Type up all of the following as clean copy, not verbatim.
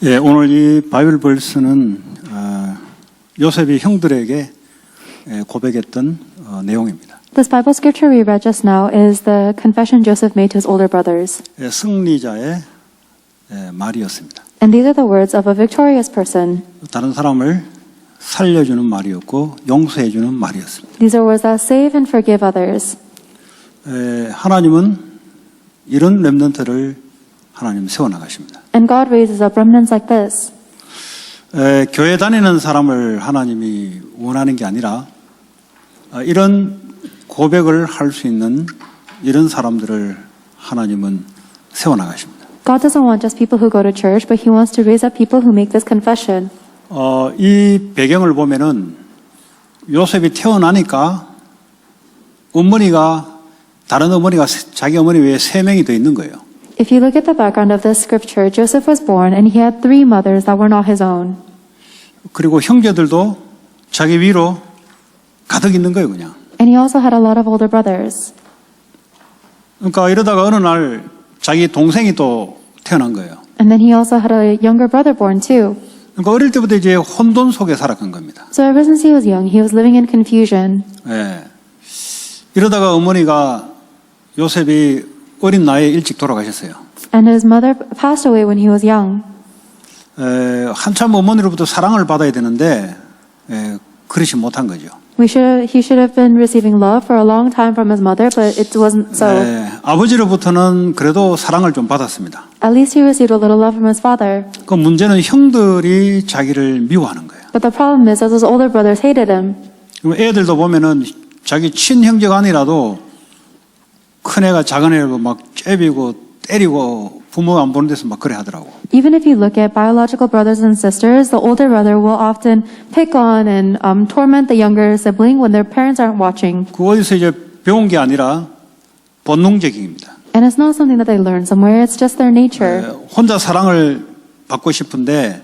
예, 오늘 이 바이블 벌스는 요셉이 형들에게 고백했던 내용입니다. This Bible scripture we read just now is the confession Joseph made to his older brothers. 예, 승리자의 말이었습니다. And these are the words of a victorious person. 다른 사람을 살려주는 말이었고 용서해주는 말이었습니다. These are words that save and forgive others. 하나님은 이런 렘넌트를 하나님 세워나가십니다. And God raises up remnants like this. 교회 다니는 사람을 하나님이 원하는 게 아니라 이런 고백을 할 수 있는 이런 사람들을 하나님은 세워나가십니다. God doesn't want just people who go to church, but He wants to raise up people who make this confession. 이 배경을 보면은 요셉이 태어나니까 어머니가 다른 어머니가 자기 어머니 외에 3명이 더 있는 거예요. If you look at the background of this scripture, Joseph was born and he had 3 mothers that were not his own. 그리고 형제들도 자기 위로 가득 있는 거예요, 그냥. And he also had a lot of older brothers. 그러니까 이러다가 어느 날 자기 동생이 또 태어난 거예요. And then he also had a younger brother born too. 그러니까 어릴 때부터 이제 혼돈 속에 살아간 겁니다. So ever since he was young, he was living in confusion. 예. 이러다가 어머니가 요셉이 어린 나이에 일찍 돌아가셨어요. And his mother passed away when he was young. 한참 어머니로부터 사랑을 받아야 되는데 그러지 못한 거죠. He should have been receiving love for a long time from his mother, but it wasn't so. 아버지로부터는 그래도 사랑을 좀 받았습니다. At least he received a little love from his father. 그 문제는 형들이 자기를 미워하는 거예요. But the problem is that his older brothers hated him. 애들도 보면은 자기 친형제가 아니라도 큰애가 작은애를 막 째비고 때리고 부모 안 보는 데서 막 그래 하더라고. Even if you look at biological brothers and sisters, the older brother will often pick on and torment the younger sibling when their parents aren't watching. 그 어디서 이제 배운 게 아니라 본능적입니다. And it's not something that they learn somewhere, it's just their nature. 혼자 사랑을 받고 싶은데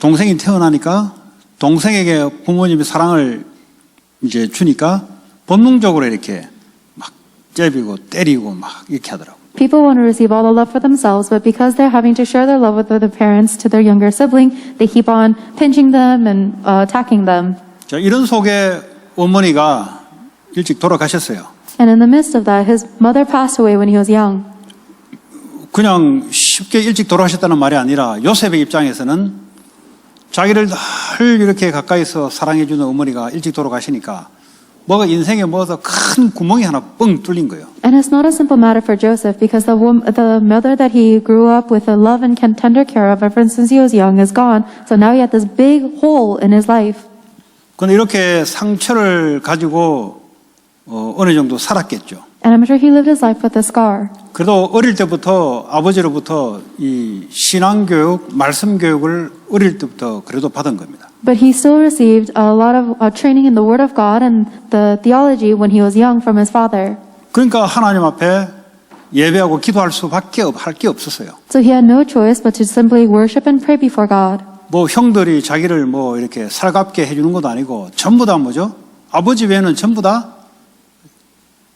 동생이 태어나니까 동생에게 부모님이 사랑을 이제 주니까 본능적으로 이렇게 막 째비고 때리고 막 이렇게 하더라고. People want to receive all the love for themselves, but because they're having to share their love with their parents to their younger sibling, they keep on pinching them and attacking them. 자, 이런 속에 어머니가 일찍 돌아가셨어요. And in the midst of that, his mother passed away when he was young. 그냥 쉽게 일찍 돌아가셨다는 말이 아니라 요셉의 입장에서는 자기를 늘 이렇게 가까이서 사랑해주는 어머니가 일찍 돌아가시니까 뭐가 인생에 뭐가 큰 구멍이 하나 뻥 뚫린 거예요. And it's not a simple matter for Joseph because the mother that he grew up with a love and tender care of ever since he was young is gone. So now he had this big hole in his life. 그런데 이렇게 상처를 가지고 어느 정도 살았겠죠. And I'm sure he lived his life with a scar. 그래도 어릴 때부터 아버지로부터 이 신앙교육, 말씀 교육을 어릴 때부터 그래도 받은 겁니다. But he still received a lot of training in the Word of God and the theology when he was young from his father. 그러니까 하나님 앞에 예배하고 기도할 수밖에 할 게 없었어요. So he had no choice but to simply worship and pray before God. 뭐 형들이 자기를 뭐 이렇게 살갑게 해주는 것도 아니고 전부 다 뭐죠? 아버지 외에는 전부 다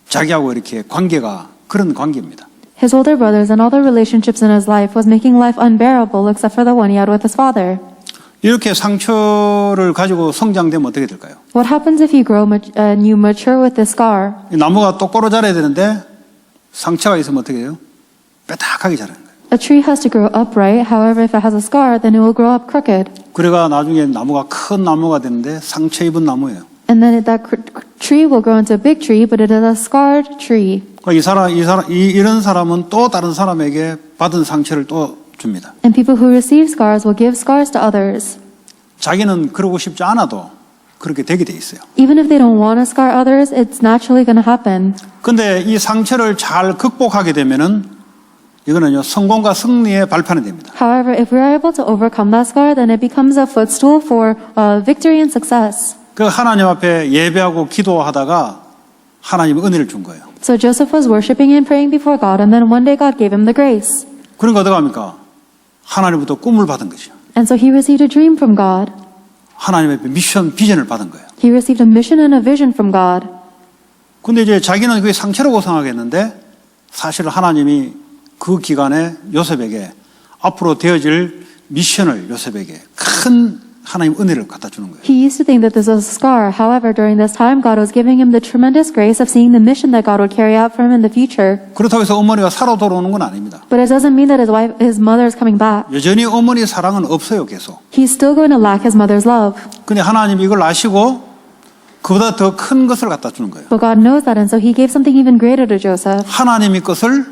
자기하고 이렇게 관계가 그런 관계입니다. His older brothers and all the relationships in his life was making life unbearable except for the one he had with his father. 이렇게 상처를 가지고 성장되면 어떻게 될까요? What happens if you grow and you mature with this scar? 나무가 똑바로 자라야 되는데 상처가 있으면 어떻게 해요? 뾰족하게 자라는 거예요. A tree has to grow upright. However, if it has a scar, then it will grow up crooked. 그래가 나중에 나무가 큰 나무가 되는데 상처 입은 나무예요. And then that tree will grow into a big tree, but it is a scarred tree. 이런 사람은 또 다른 사람에게 받은 상처를 또 줍니다. And people who receive scars will give scars to others. 자기는 그러고 싶지 않아도 그렇게 되게 돼 있어요. Even if they don't want to scar others, it's naturally going to happen. 근데 이 상처를 잘 극복하게 되면은 이거는요, 성공과 승리의 발판이 됩니다. However, if we're able to overcome that scar, then it becomes a footstool for victory and success. 그 하나님 앞에 예배하고 기도하다가 하나님이 은혜를 준 거예요. So Joseph was worshiping and praying before God, and then one day God gave him the grace. 그러니까 어떻게 합니까? 하나님부터 꿈을 받은 거죠. And so he received a dream from God. 하나님의 미션, 비전을 받은 거예요. He received a mission and a vision from God. 근데 이제 자기는 그게 상처라고 생각했는데 사실 하나님이 그 기간에 요셉에게 앞으로 되어질 미션을 요셉에게 큰 하나님 은혜를 갖다 주는 거예요. He used to think that this was a scar. However, during this time, God was giving him the tremendous grace of seeing the mission that God would carry out for him in the future. 그렇다고 해서 어머니가 살아 돌아오는 건 아닙니다. But it doesn't mean that his mother is coming back. 여전히 어머니의 사랑은 없어요, 계속. He's still going to lack his mother's love. 근데 하나님이 이걸 아시고 그보다 더 큰 것을 갖다 주는 거예요. But God knows that, and so he gave something even greater to Joseph. 하나님의 것을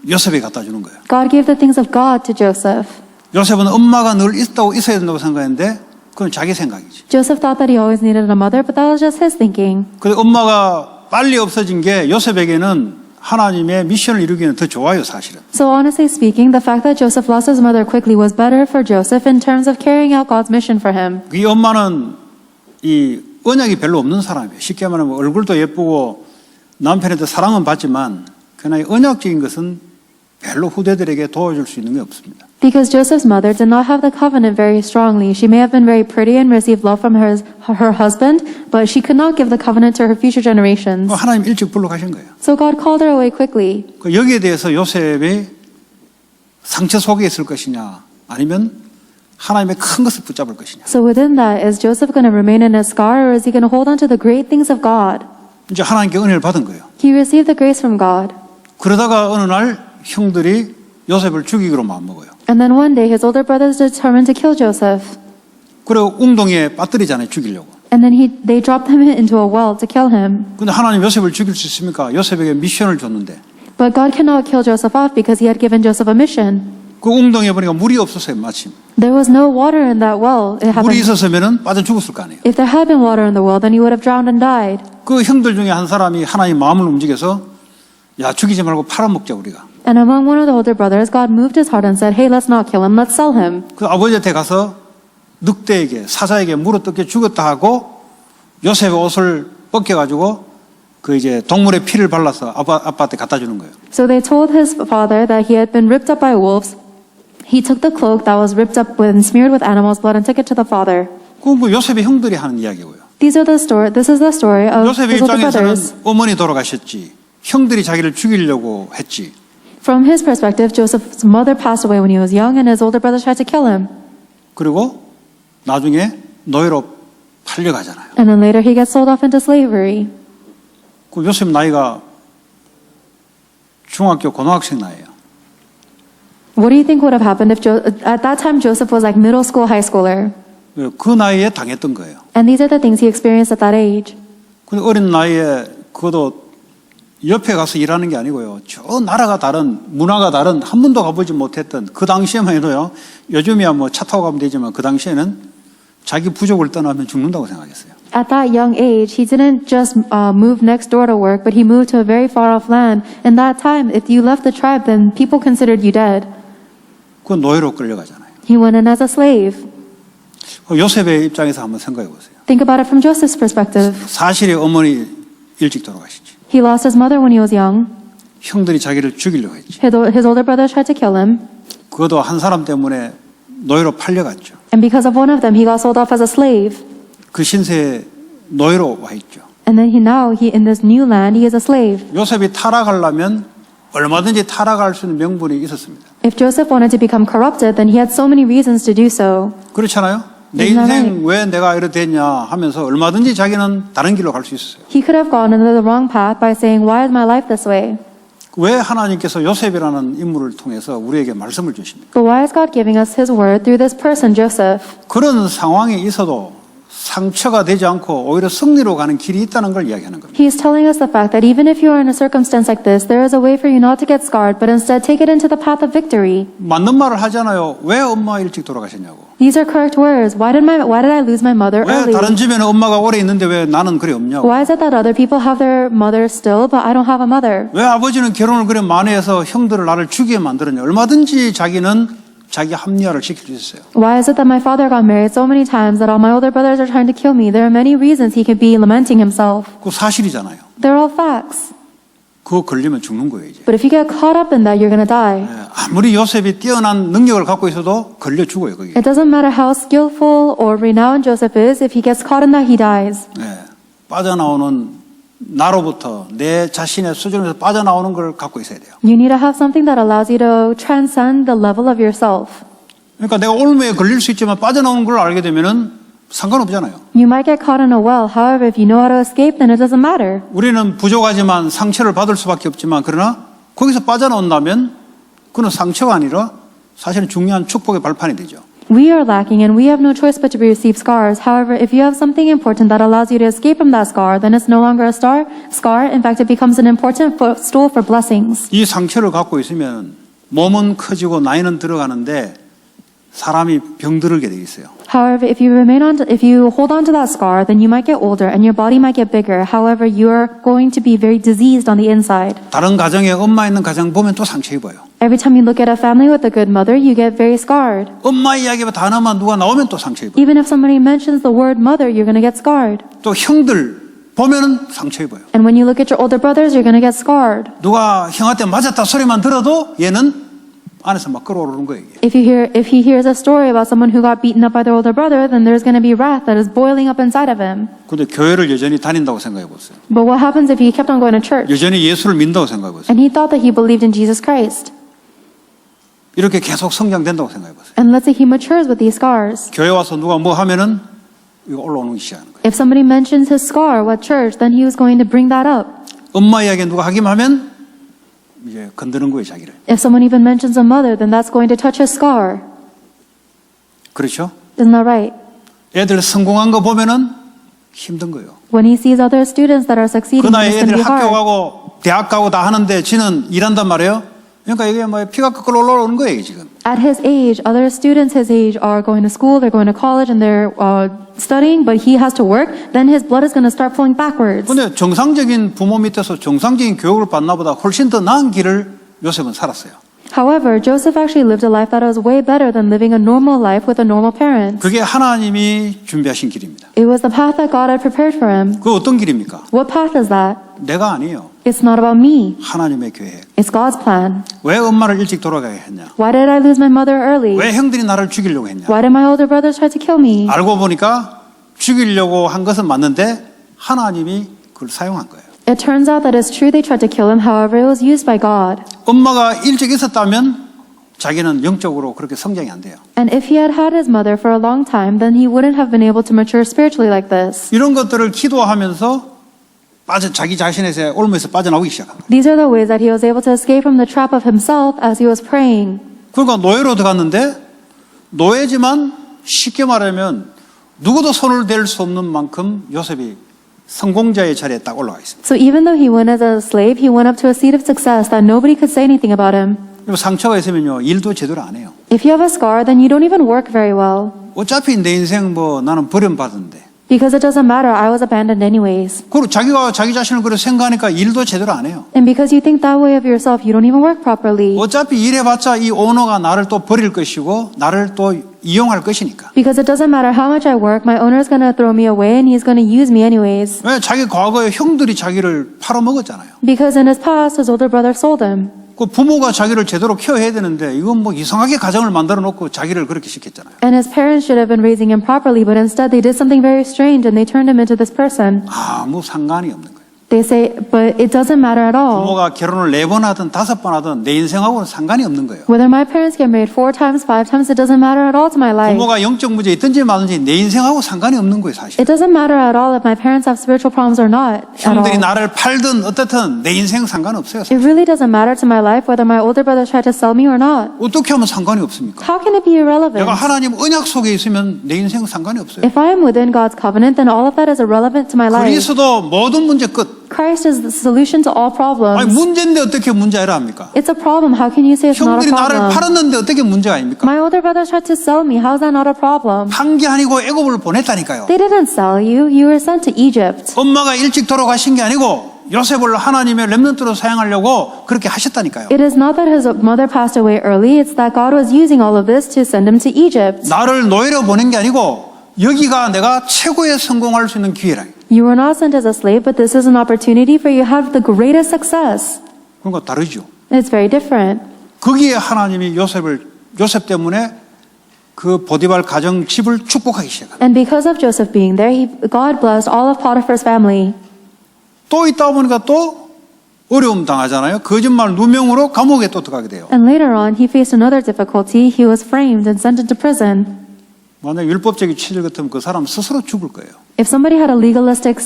요셉에게 갖다 주는 거예요. God gave the things of God to Joseph. 요셉은 엄마가 늘 있어야 된다고 생각했는데 그건 자기 생각이지. Joseph thought that he always needed a mother, but that was just his thinking. 근데 엄마가 빨리 없어진 게 요셉에게는 하나님의 미션을 이루기에는 더 좋아요, 사실은. So honestly speaking, the fact that Joseph lost his mother quickly was better for Joseph in terms of carrying out God's mission for him. 이 엄마는 이 언약이 별로 없는 사람이에요. 쉽게 말하면 얼굴도 예쁘고 남편한테 사랑은 받지만 그러나 언약적인 것은 별로 후대들에게 도와줄 수 있는 게 없습니다. Because Joseph's mother did not have the covenant very strongly. She may have been very pretty and received love from her husband, but she could not give the covenant to her future generations. 하나님 일찍 불러가신 거예요. So God called her away quickly. 여기에 대해서 요셉이 상처 속에 있을 것이냐 아니면 하나님의 큰 것을 붙잡을 것이냐. So within that, is Joseph going to remain in his scar, or is he going to hold on to the great things of God? 이제 하나님께 은혜를 받은 거예요. He received the grace from God. 그러다가 어느 날 형들이 요셉을 죽이기로 마음먹어요. And then one day, his older brothers determined to kill Joseph. 그리고 웅덩이에 빠뜨리잖아요, 죽이려고. And then they dropped him into a well to kill him. 근데 하나님 요셉을 죽일 수 있습니까? 요셉에게 미션을 줬는데 But God cannot kill Joseph off because he had given Joseph a mission. 그 웅덩이에 보니까 물이 없었어요, 마침. There was no water in that well. It 물이 happened. 있었으면 빠져 죽었을 거 아니에요. If there had been water in the well, then he would have drowned and died. 그 형들 중에 한 사람이 하나님 마음을 움직여서 야, 죽이지 말고 팔아먹자 우리가. And among one of the older brothers, God moved his heart and said, hey, let's not kill him, let's sell him. 그 아버지한테 가서 늑대에게 사자에게 물어뜯겨 죽였다 하고 요셉의 옷을 벗겨가지고 그 이제 동물의 피를 발라서 아빠한테 갖다 주는 거예요. So they told his father that he had been ripped up by wolves. He took the cloak that was ripped up and smeared with animals' blood and took it to the father. 그건 그 요셉의 형들이 하는 이야기고요. This is the story of 요셉의 his older 입장에서는 brothers. 어머니 돌아가셨지. 형들이 자기를 죽이려고 했지. From his perspective, Joseph's mother passed away when he was young and his older brothers tried to kill him. 그리고 나중에 노예로 팔려가잖아요. And then later he gets sold off into slavery. 그 요셉 나이가 중학교 고등학생 나이에요. What do you think would have happened if at that time Joseph was like middle school, high schooler? 그 나이에 당했던 거예요. And these are the things he experienced at that age. 근데 어린 나이에 그것도 옆에 가서 일하는 게 아니고요. 저 나라가 다른, 문화가 다른, 한 번도 가보지 못했던 그 당시에만 해도요. 요즘이야 뭐 차 타고 가면 되지만 그 당시에는 자기 부족을 떠나면 죽는다고 생각했어요. At that young age, he didn't just move next door to work, but he moved to a very far off land. In that time, if you left the tribe, then people considered you dead. 그 노예로 끌려가잖아요. He went in as a slave. 요셉의 입장에서 한번 생각해 보세요. Think about it from Joseph's perspective. 사실에 어머니 일찍 돌아가시지. He lost his mother when he was young. 형들이 자기를 죽이려고 했지. His older brothers tried to kill him. 그것도 한 사람 때문에 노예로 팔려갔죠. And because of one of them, he got sold off as a slave. 그 신세에 노예로 와 있죠. And then in this new land, he is a slave. 요셉이 타락하려면 얼마든지 타락할 수 있는 명분이 있었습니다. If Joseph wanted to become corrupted, then he had so many reasons to do so. 그렇잖아요. 내 인생 왜 내가 이렇게 됐냐 하면서 얼마든지 자기는 다른 길로 갈 수 있었어요. He could have gone into the wrong path by saying, why is my life this way? 왜 하나님께서 요셉이라는 인물을 통해서 우리에게 말씀을 주십니까? But why is God giving us his word through this person, Joseph? 그런 상황이 있어도 상처가 되지 않고 오히려 승리로 가는 길이 있다는 걸 이야기하는 겁니다. He is telling us the fact that even if you are in a circumstance like this, there is a way for you not to get scarred, but instead take it into the path of victory. 맞는 말을 하잖아요. 왜 엄마 일찍 돌아가셨냐고. These are correct words. Why did I lose my mother 왜 early? 다른 집에는 엄마가 오래 있는데 왜 나는 그래 없냐고. Why is it that other people have their mother still, but I don't have a mother? 왜 아버지는 결혼을 그래 많이 해서 형들을 나를 죽이게 만들었냐. 얼마든지 자기는 자기 합리화를 시킬 수 있어요. Why is it that my father got married so many times that all my older brothers are trying to kill me? There are many reasons he could be lamenting himself. 그거 사실이잖아요. They're all facts. 그거 걸리면 죽는 거예요 이제. But if you get caught up in that, you're going to die. 아무리 요셉이 뛰어난 능력을 갖고 있어도 걸려 죽어요 거기. It doesn't matter how skillful or renowned Joseph is. If he gets caught in that, he dies. 빠져나오는 나로부터 내 자신의 수준에서 빠져나오는 걸 갖고 있어야 돼요. You need to have something that allows you to transcend the level of yourself. 그러니까 내가 올무에 걸릴 수 있지만 빠져나오는 걸 알게 되면은 상관없잖아요. You might get caught in a well. However, if you know how to escape, then it doesn't matter. 우리는 부족하지만 상처를 받을 수밖에 없지만 그러나 거기서 빠져나온다면 그건 상처가 아니라 사실은 중요한 축복의 발판이 되죠. We are lacking and we have no choice but to receive scars. However, if you have something important that allows you to escape from that scar, then it's no longer a scar. In fact, it becomes an important footstool for blessings. 이 상처를 갖고 있으면 몸은 커지고 나이는 들어가는데 사람이 병들게 돼 있어요. However, if you hold on to that scar, then you might get older and your body might get bigger. However, you are going to be very diseased on the inside. 다른 가정에 엄마 있는 가정 보면 또 상처 입어요. Every time you look at a family with a good mother, you get very scarred. 엄마 이야기가 단어만 누가 나오면 또 상처 입어요. Even if somebody mentions the word mother, you're going to get scarred. 또 형들 보면은 상처 입어요. And when you look at your older brothers, you're going to get scarred. 누가 형한테 맞았다 소리만 들어도 얘는 안에서 막 끓어오르는 거예요. 이게. If he hears a story about someone who got beaten up by their older brother, then there's going to be wrath that is boiling up inside of him. 근데 교회를 여전히 다닌다고 생각해 보세요. But what happens if he kept on going to church 여전히 예수를 믿는다고 생각해 보세요. and he thought that he believed in Jesus Christ? 이렇게 계속 성장된다고 생각해 보세요. And let's say he matures with these scars. 교회 와서 누가 뭐 하면은 이거 올라오는 기 시작하는 거예요. If somebody mentions his scar, what church, then he was going to bring that up. 엄마 이야기 누가 하기만 하면 이제 건드는 거예요, 자기를. If someone even mentions a mother, then that's going to touch his scar. 그렇죠? Isn't that right? 애들 성공한 거 보면은 힘든 거예요. When he sees other students that are succeeding, 그 then 나이 it's going to 애들 be 학교 hard. 가고 대학 가고 다 하는데 지는 일한단 말이에요. 그러니까 이게 뭐 피가 거꾸로 올라오는 거예요, 지금. At his age, other students his age are going to school, they're going to college, and they're studying, but he has to work, then his blood is going to start flowing backwards. 근데 정상적인 부모 밑에서 정상적인 교육을 받나 보다 훨씬 더 나은 길을 요셉은 살았어요. However, Joseph actually lived a life that was way better than living a normal life with a normal parent. 그게 하나님이 준비하신 길입니다. It was the path that God had prepared for him. 그 어떤 길입니까? What path is that? 내가 아니에요. It's not about me. 하나님의 계획. It's God's plan. 왜 엄마를 일찍 돌아가게 했냐? Why did I lose my mother early? 왜 형들이 나를 죽이려고 했냐? Why did my older brothers try to kill me? 알고 보니까 죽이려고 한 것은 맞는데 하나님이 그걸 사용한 거예요. It turns out that it's true they tried to kill him, however, it was used by God. 엄마가 일찍 있었다면 자기는 영적으로 그렇게 성장이 안 돼요. And if he had had his mother for a long time, then he wouldn't have been able to mature spiritually like this. 이런 것들을 기도하면서 자기 자신에서 올무에서 빠져나오기 시작한 거예요. These are the ways that he was able to escape from the trap of himself as he was praying. 그러니까 노예로 들어갔는데 노예지만 쉽게 말하면 누구도 손을 댈 수 없는 만큼 요셉이 성공자의 자리에 딱 올라가 있습니다. So even though he went as a slave, he went up to a seat of success that nobody could say anything about him. 상처가 있으면요 일도 제대로 안 해요. If you have a scar, then you don't even work very well. 어차피 내 인생 뭐 나는 버림받은데. Because it doesn't matter, I was abandoned anyways. 그리고 자기가 자기 자신을 그렇게 생각하니까 일도 제대로 안 해요. And because you think that way of yourself, you don't even work properly. 어차피 일해봤자 이 오너가 나를 또 버릴 것이고 나를 또 이용할 것이니까. Because it doesn't matter how much I work, my owner's going to throw me away and he's going to use me anyways. 왜 자기 과거에 형들이 자기를 팔아먹었잖아요. Because in his past, his older brother sold him. 그 부모가 자기를 제대로 케어해야 되는데 이건 뭐 이상하게 가정을 만들어 놓고 자기를 그렇게 시켰잖아요. And his parents should have been raising him properly, but instead they did something very strange and they turned him into this person. 아무 상관이 없는 거예요. They say, but it doesn't matter at all. 부모가 결혼을 4번 하든 5번 하든 내 인생하고는 상관이 없는 거예요. Whether my parents get married 4 times, 5 times, it doesn't matter at all to my life. 부모가 영적 문제 있든지 말든지 내 인생하고 상관이 없는 거예요, 사실. It doesn't matter at all if my parents have spiritual problems or not at all. 형들이 나를 팔든 어떻든 내 인생 상관없어요. It really doesn't matter to my life whether my older brothers try to sell me or not. 어떻게 하면 상관이 없습니까? How can it be irrelevant? 내가 하나님 언약 속에 있으면 내 인생 상관이 없어요. If I am within God's covenant, then all of that is irrelevant to my life. 그리스도 모든 문제 끝. Christ is the solution to all 아니 problems. 문제인데 어떻게 문제라 합니까? It's a problem. How can you say it's not a 형들이 나를 problem? 팔았는데 어떻게 문제가 아닙니까? My older brothers tried to sell me. How is that not a problem? 판 게 아니고 애굽을 보냈다니까요. They didn't sell you. You were sent to Egypt. 엄마가 일찍 돌아가신 게 아니고 요셉을 하나님의 렘넌트로 사용하려고 그렇게 하셨다니까요. It is not that his mother passed away early. It's that God was using all of this to send him to Egypt. 나를 노예로 보낸 게 아니고 여기가 내가 최고의 성공할 수 있는 기회라. You were not sent as a slave, but this is an opportunity for you to have the greatest success. 그러니까 다르죠. It's very different. 거기에 하나님이 요셉 때문에 그 보디발 가정 집을 축복하기 시작합니다. And because of Joseph being there, God blessed all of Potiphar's family. 또 있다 보니까 또 어려움 당하잖아요. 거짓말 누명으로 감옥에 또 들어가게 돼요. And later on, he faced another difficulty. He was framed and sent into prison. 만약 율법적인 취질 같으면 그 사람 스스로 죽을 거예요. If somebody had a legalistic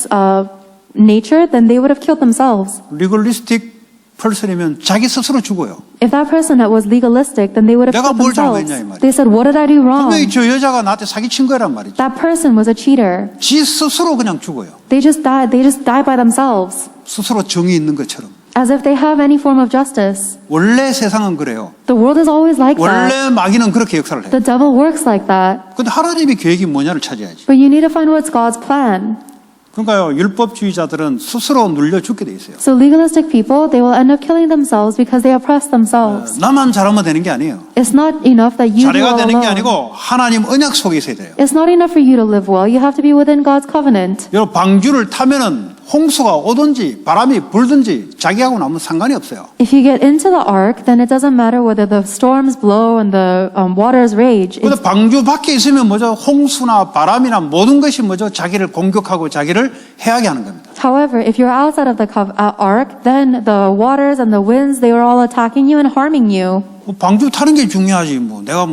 nature, then they would have killed themselves. 리걸리스틱 펄슨이면 자기 스스로 죽어요. If that person that was legalistic, then they would have 내가 killed 뭘 themselves. 잘못했냐, 이 말이야. They said, what did I do wrong? 분명히 저 여자가 나한테 사기친 거란 말이죠. That person was a cheater. 지 스스로 그냥 죽어요. They just died by themselves. 스스로 정이 있는 것처럼. As if they have any form of justice. 원래 세상은 그래요. The world is always like that. 원래 마귀는 그렇게 역사를 해요. The devil works like that. 근데 하나님의 계획이 뭐냐를 찾아야지. But you need to find what's God's plan. 그러니까요, 율법주의자들은 스스로 눌려 죽게 돼 있어요. So legalistic people, they will end up killing themselves because they oppress themselves. 나만 잘하면 되는 게 아니에요. It's not enough that you do 자네가 all 되는 게 alone. 아니고 하나님 언약 속에 있어야 돼요. It's not enough for you to live well. You have to be within God's covenant. 여러분 방주를 타면은 홍수가 오든지 바람이 불든지 자기하고는 아무 상관이 없어요. If you get into the ark, then it doesn't matter whether the storms blow and the waters rage. 근데 방주 밖에 있으면 뭐죠? 홍수나 바람이나 모든 것이 뭐죠? 자기를 공격하고 자기를 해하게 하는 겁니다. However, if you're outside of the ark, then the waters and the winds, they are all attacking you and harming you. 방주 타는 게 중요하지. 내가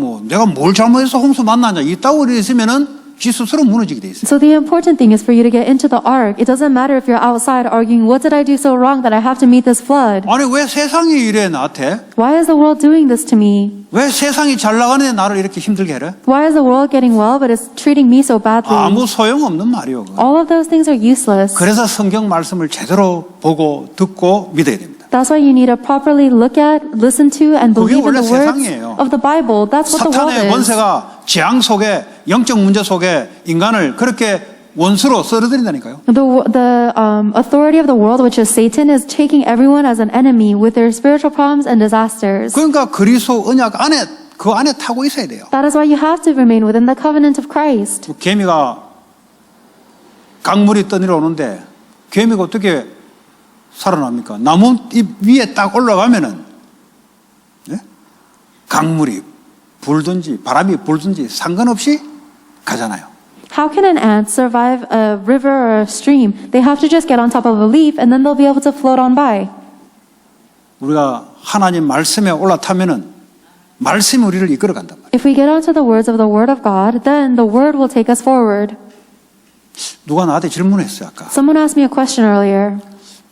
뭘 잘못해서 홍수 만나냐. 이따고 있으면은 지 스스로 무너지게 돼 있어요. So the important thing is for you to get into the ark. It doesn't matter if you're outside arguing, what did I do so wrong that I have to meet this flood? 아니 왜 세상이 이래 나한테? Why is the world doing this to me? 왜 세상이 잘 나가는데 나를 이렇게 힘들게 해? Why is the world getting well but it's treating me so badly? 아무 소용없는 말이요. 그거. All of those things are useless. 그래서 성경 말씀을 제대로 보고 듣고 믿어야 됩니다. That's why you need to properly look at, listen to, and 그게 believe in 원래 the words 세상이에요. of the Bible. That's what the world 사탄의 is. 권세가 재앙 속에 영적 문제 속에 인간을 그렇게 원수로 썰어들인다니까요. The authority of the world, which is Satan, is taking everyone as an enemy with their spiritual problems and disasters. 그러니까 그리스도 언약 안에 그 안에 타고 있어야 돼요. That is why you have to remain within the covenant of Christ. 개미가 강물이 떠내려 오는데 개미가 어떻게 살아납니까? 나무 잎 위에 딱 올라가면은 예? 강물이 불든지 바람이 불든지 상관없이 가잖아요. How can an ant survive a river or a stream? They have to just get on top of a leaf and then they'll be able to float on by. 우리가 하나님 말씀에 올라타면은 말씀이 우리를 이끌어 간단 말이에요. If we get onto the words of the Word of God, then the Word will take us forward. 누가 나한테 질문했어요 아까. Someone asked me a question earlier.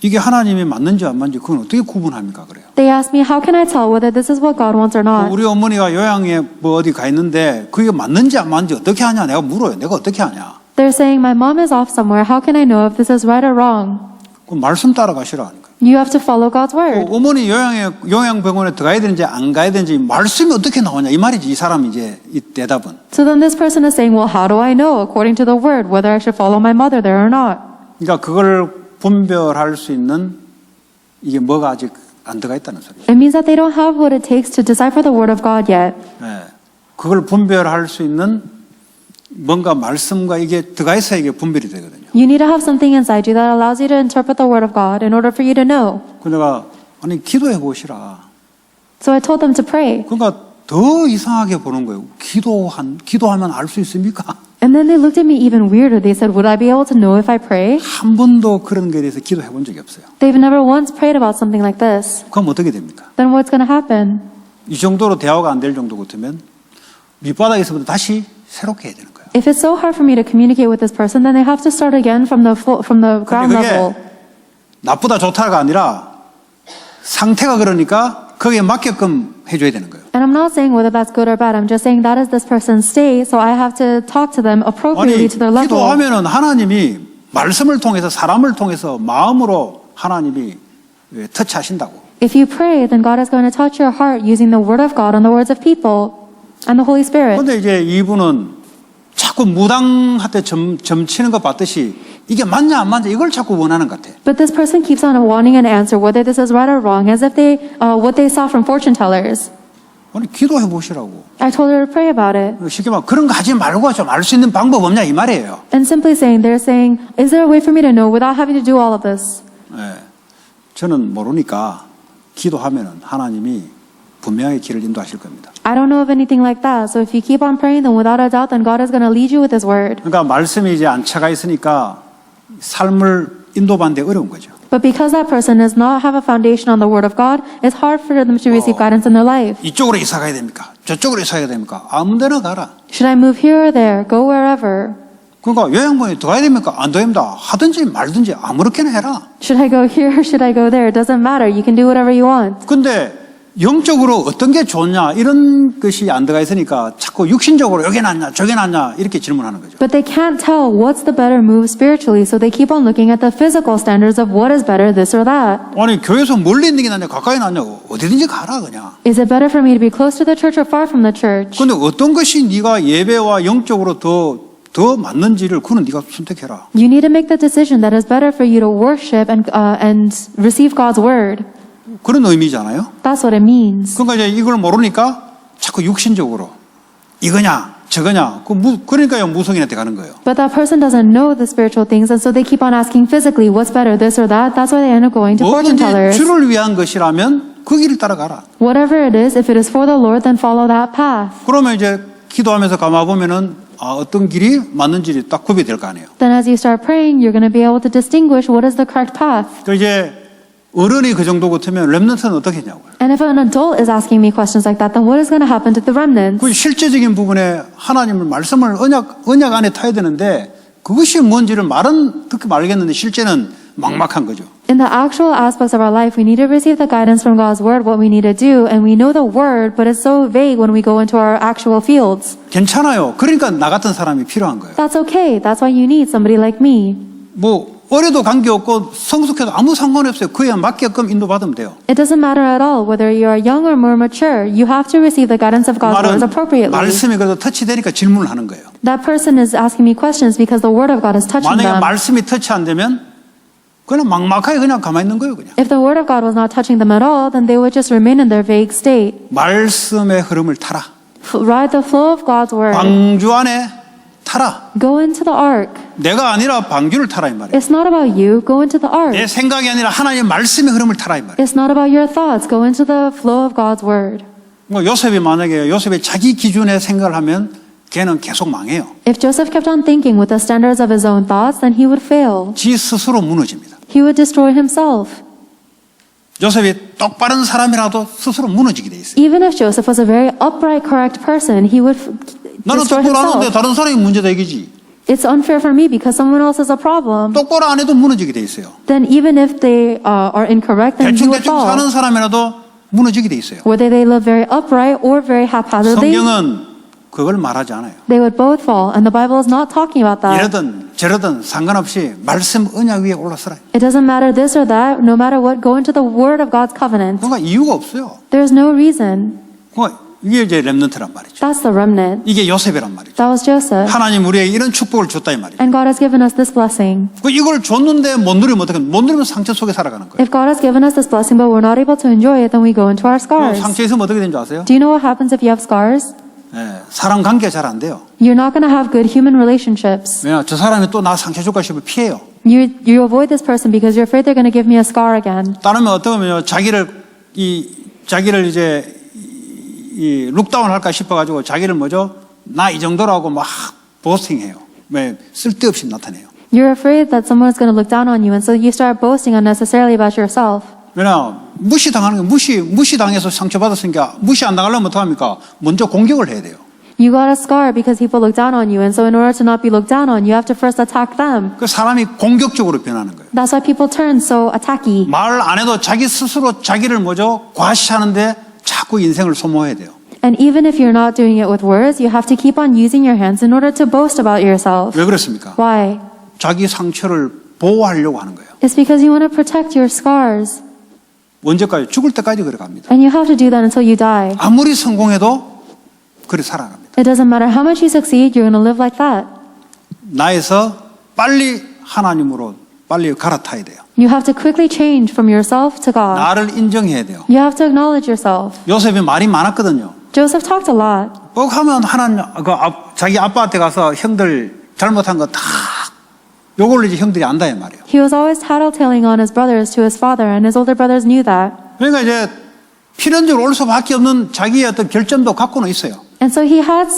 이게 하나님이 맞는지 안 맞는지 그건 어떻게 구분합니까? 그래요. They asked me, how can I tell whether this is what God wants or not? 우리 어머니가 요양에 어디 가 있는데 그게 맞는지 안 맞는지 어떻게 하냐? 내가 물어요. 내가 어떻게 하냐? They're saying, my mom is off somewhere. How can I know if this is right or wrong? 그 말씀 따라가시라 하는 거예요. You have to follow God's word. 어머니 요양병원에 들어가야 되는지 안 가야 되는지 말씀이 어떻게 나오냐 이 말이지 이 사람 이제 이 대답은. So then this person is saying, well, how do I know, according to the word, whether I should follow my mother there or not? 그러니까 그걸 분별할 수 있는 이게 뭐가 아직 안 들어가 있다는 소리죠. It means that they don't have what it takes to decipher the word of God yet. 네. 그걸 분별할 수 있는 뭔가 말씀과 이게 들어가 있어야 이게 분별이 되거든요. You need to have something inside you that allows you to interpret the word of God in order for you to know. 그 내가 아니 기도해 보시라. So I told them to pray. 그러니까 더 이상하게 보는 거예요. 기도하면 알 수 있습니까? And then they looked at me even weirder. They said, would I be able to know if I pray? 한 번도 그런 거에 대해서 기도해 본 적이 없어요. They've never once prayed about something like this. 그럼 어떻게 됩니까? Then what's going to happen? 이 정도로 대화가 안 될 정도 같으면 밑바닥에서부터 다시 새롭게 해야 되는 거예요. If it's so hard for me to communicate with this person, then they have to start again from the ground 그게 level. 나쁘다 좋다가 아니라 상태가 그러니까 거기에 맞게끔 해줘야 되는 거예요. And I'm not saying whether that's good or bad. I'm just saying that is this person's state, so I have to talk to them appropriately 아니 to their level. 기도하면은 하나님이 말씀을 통해서 사람을 통해서 마음으로 하나님이 터치하신다고. If you pray, then God is going to touch your heart using the word of God and the words of people and the Holy Spirit. 그런데 이제 이분은 자꾸 무당한테 점치는 것 봤듯이 이게 맞냐 안 맞냐 이걸 자꾸 원하는 것 같아. But this person keeps on wanting an answer, whether this is right or wrong, as if they what they saw from fortune tellers. 아니 기도해 보시라고. I told her to pray about it. 쉽게 말하면 그런 거 하지 말고 좀 알 수 있는 방법 없냐 이 말이에요. And simply saying, they're saying, is there a way for me to know without having to do all of this? 네. 저는 모르니까 기도하면은 하나님이 분명히 길을 인도하실 겁니다. I don't know of anything like that. So if you keep on praying, then without a doubt, then God is going to lead you with His word. 그러니까 말씀이 이제 안 차가 있으니까 삶을 인도받는 데 어려운 거죠. But because that person does not have a foundation on the Word of God, it's hard for them to receive guidance in their life. 이쪽으로 이사 가야 됩니까? 저쪽으로 이사 가야 됩니까? 아무 데나 가라. Should I move here or there? Go wherever. 그러니까 요양원에 더 가야 됩니까? 안 됩니다. 하든지 말든지 아무렇게나 해라. Should I go here or should I go there? It doesn't matter. You can do whatever you want. 근데 영적으로 어떤 게 좋냐 이런 것이 안 들어가 있으니까 자꾸 육신적으로 여기 낫냐 저게 낫냐 이렇게 질문하는 거죠. But they can't tell what's the better move spiritually, so they keep on looking at the physical standards of what is better, this or that. 아니 교회에서 멀리 있는 게 낫냐 가까이 낫냐 어디든지 가라 그냥. Is it better for me to be close to the church or far from the church? 근데 어떤 것이 네가 예배와 영적으로 더 맞는지를 그는 네가 선택해라. You need to make the decision that is better for you to worship and receive God's word. 그런 의미잖아요. That's what it means. 그러니까 이제 이걸 모르니까 자꾸 육신적으로 이거냐 저거냐 그러니까 무속인한테 가는 거예요. But that person doesn't know the spiritual things, and so they keep on asking physically, what's better, this or that? That's why they end up going to fortune 뭐든지 tellers. 주를 위한 것이라면 그 길을 따라가라. Whatever it is, if it is for the Lord, then follow that path. 그러면 이제 기도하면서 가만 보면은 어떤 길이 맞는지 딱 구별될 거 아니에요. Then as you start praying, you're going to be able to distinguish what is the correct path. 그 이제 어른이 그 정도 같으면 렘넌트는 어떻게 했냐고요. And if an adult is asking me questions like that, then what is going to happen to the remnants? 그 실제적인 부분에 하나님의 말씀을 언약 안에 타야 되는데 그것이 뭔지를 말은 듣게 말겠는데 실제는 막막한 거죠. In the actual aspects of our life, we need to receive the guidance from God's word, what we need to do, and we know the word, but it's so vague when we go into our actual fields. 괜찮아요. 그러니까 나 같은 사람이 필요한 거예요. That's okay. That's why you need somebody like me. 뭐 어려도 관계없고 성숙해도 아무 상관이 없어요. 그에 맞게끔 인도받으면 돼요. It doesn't matter at all whether you are young or more mature. You have to receive the guidance of God's words appropriately. 말씀이 그래도 터치되니까 질문을 하는 거예요. That person is asking me questions because the word of God is touching 만약에 them. 말씀이 터치 안 되면 그냥 막막하게 그냥 가만히 있는 거예요. 그냥. If the word of God was not touching them at all, then they would just remain in their vague state. 말씀의 흐름을 타라. Ride the flow of God's word. 방주 안에 타라. Go into the ark. 내가 아니라 방주를 타라 이 말이에요. It's not about you. Go into the ark. 내 생각이 아니라 하나님의 말씀의 흐름을 타라 이 말이에요. It's not about your thoughts. Go into the flow of God's word. 뭐 요셉이 만약에 요셉이 자기 기준의 생각을 하면 걔는 계속 망해요. If Joseph kept on thinking with the standards of his own thoughts, then he would fail. 지 스스로 무너집니다. He would destroy himself. 요셉이 똑바른 사람이라도 스스로 무너지게 돼 있어요. Even if Joseph was a very upright, correct person, he would 나는 destroy 똑바로 하는데 himself. 다른 사람이 문제다 이기지. It's unfair for me because someone else is a problem. 똑바로 안 해도 무너지게 돼 있어요. Then even if they are incorrect, then he would 대충 fall. 사는 사람이라도 무너지게 돼 있어요. Whether they live very upright or very haphazardly, 성경은 그걸 말하지 않아요. they would both fall. And the Bible is not talking about that. 이러든 저러든 상관없이 말씀 언약 위에 올라서라. It doesn't matter this or that. No matter what, go into the word of God's covenant. 그러니까 이유가 없어요. There's no reason. 그러니까 이게 이제 렘넌트란 말이죠. That's the remnant. 이게 요셉이란 말이죠. That was Joseph. 하나님 우리에게 이런 축복을 줬다 이 말이죠. And God has given us this blessing. 그 이걸 줬는데 못 누리면 어떡해? 못 누리면 상처 속에 살아가는 거예요. If God has given us this blessing but we're not able to enjoy it, then we go into our scars. 상처 있으면 어떻게 되는 줄 아세요? Do you know what happens if you have scars? 예, 사람 관계가 잘 안 돼요. You're not going to have good human relationships. 왜냐 저 사람이 또 나 상처 줄까 싶어 피해요. You avoid this person because you're afraid they're going to give me a scar again. 따르면 어떠면요 자기를 이제 이 룩다운 할까 싶어가지고 자기를 뭐죠 나 이 정도라고 막 보스팅해요. 왜 쓸데없이 나타내요. You're afraid that someone is going to look down on you, and so you start boasting unnecessarily about yourself. 왜냐 무시당하는 게 무시당해서 상처받았으니까 무시 안 당하려면 어떡합니까? 먼저 공격을 해야 돼요. You got a scar because people look down on you, and so in order to not be looked down on, you have to first attack them. 그 사람이 공격적으로 변하는 거예요. That's why people turn so attacky. 말 안 해도 자기 스스로 자기를 뭐죠 과시하는데 자꾸 인생을 소모해야 돼요. And even if you're not doing it with words, you have to keep on using your hands in order to boast about yourself. 왜 그렇습니까? Why? 자기 상처를 보호하려고 하는 거예요. It's because you want to protect your scars. 언제까지? 죽을 때까지 그래 갑니다. And you have to do that until you die. 아무리 성공해도 그래 살아갑니다. It doesn't matter how much you succeed, you're going to live like that. 나에서 빨리 하나님으로 빨리 갈아타야 돼요. You have to quickly change from yourself to God. 나를 인정해야 돼요. You have to acknowledge yourself. 요셉이 말이 많았거든요. Joseph talked a lot. 꼭 하면 하나님 자기 아빠한테 가서 형들 잘못한 거 다 요걸로 이제 형들이 안다 이 말이에요. He was always tattletelling on his brothers to his father, and his older brothers knew that. 그러니까 이제 필연적으로 올 수밖에 없는 자기의 어떤 결점도 갖고는 있어요. And so he had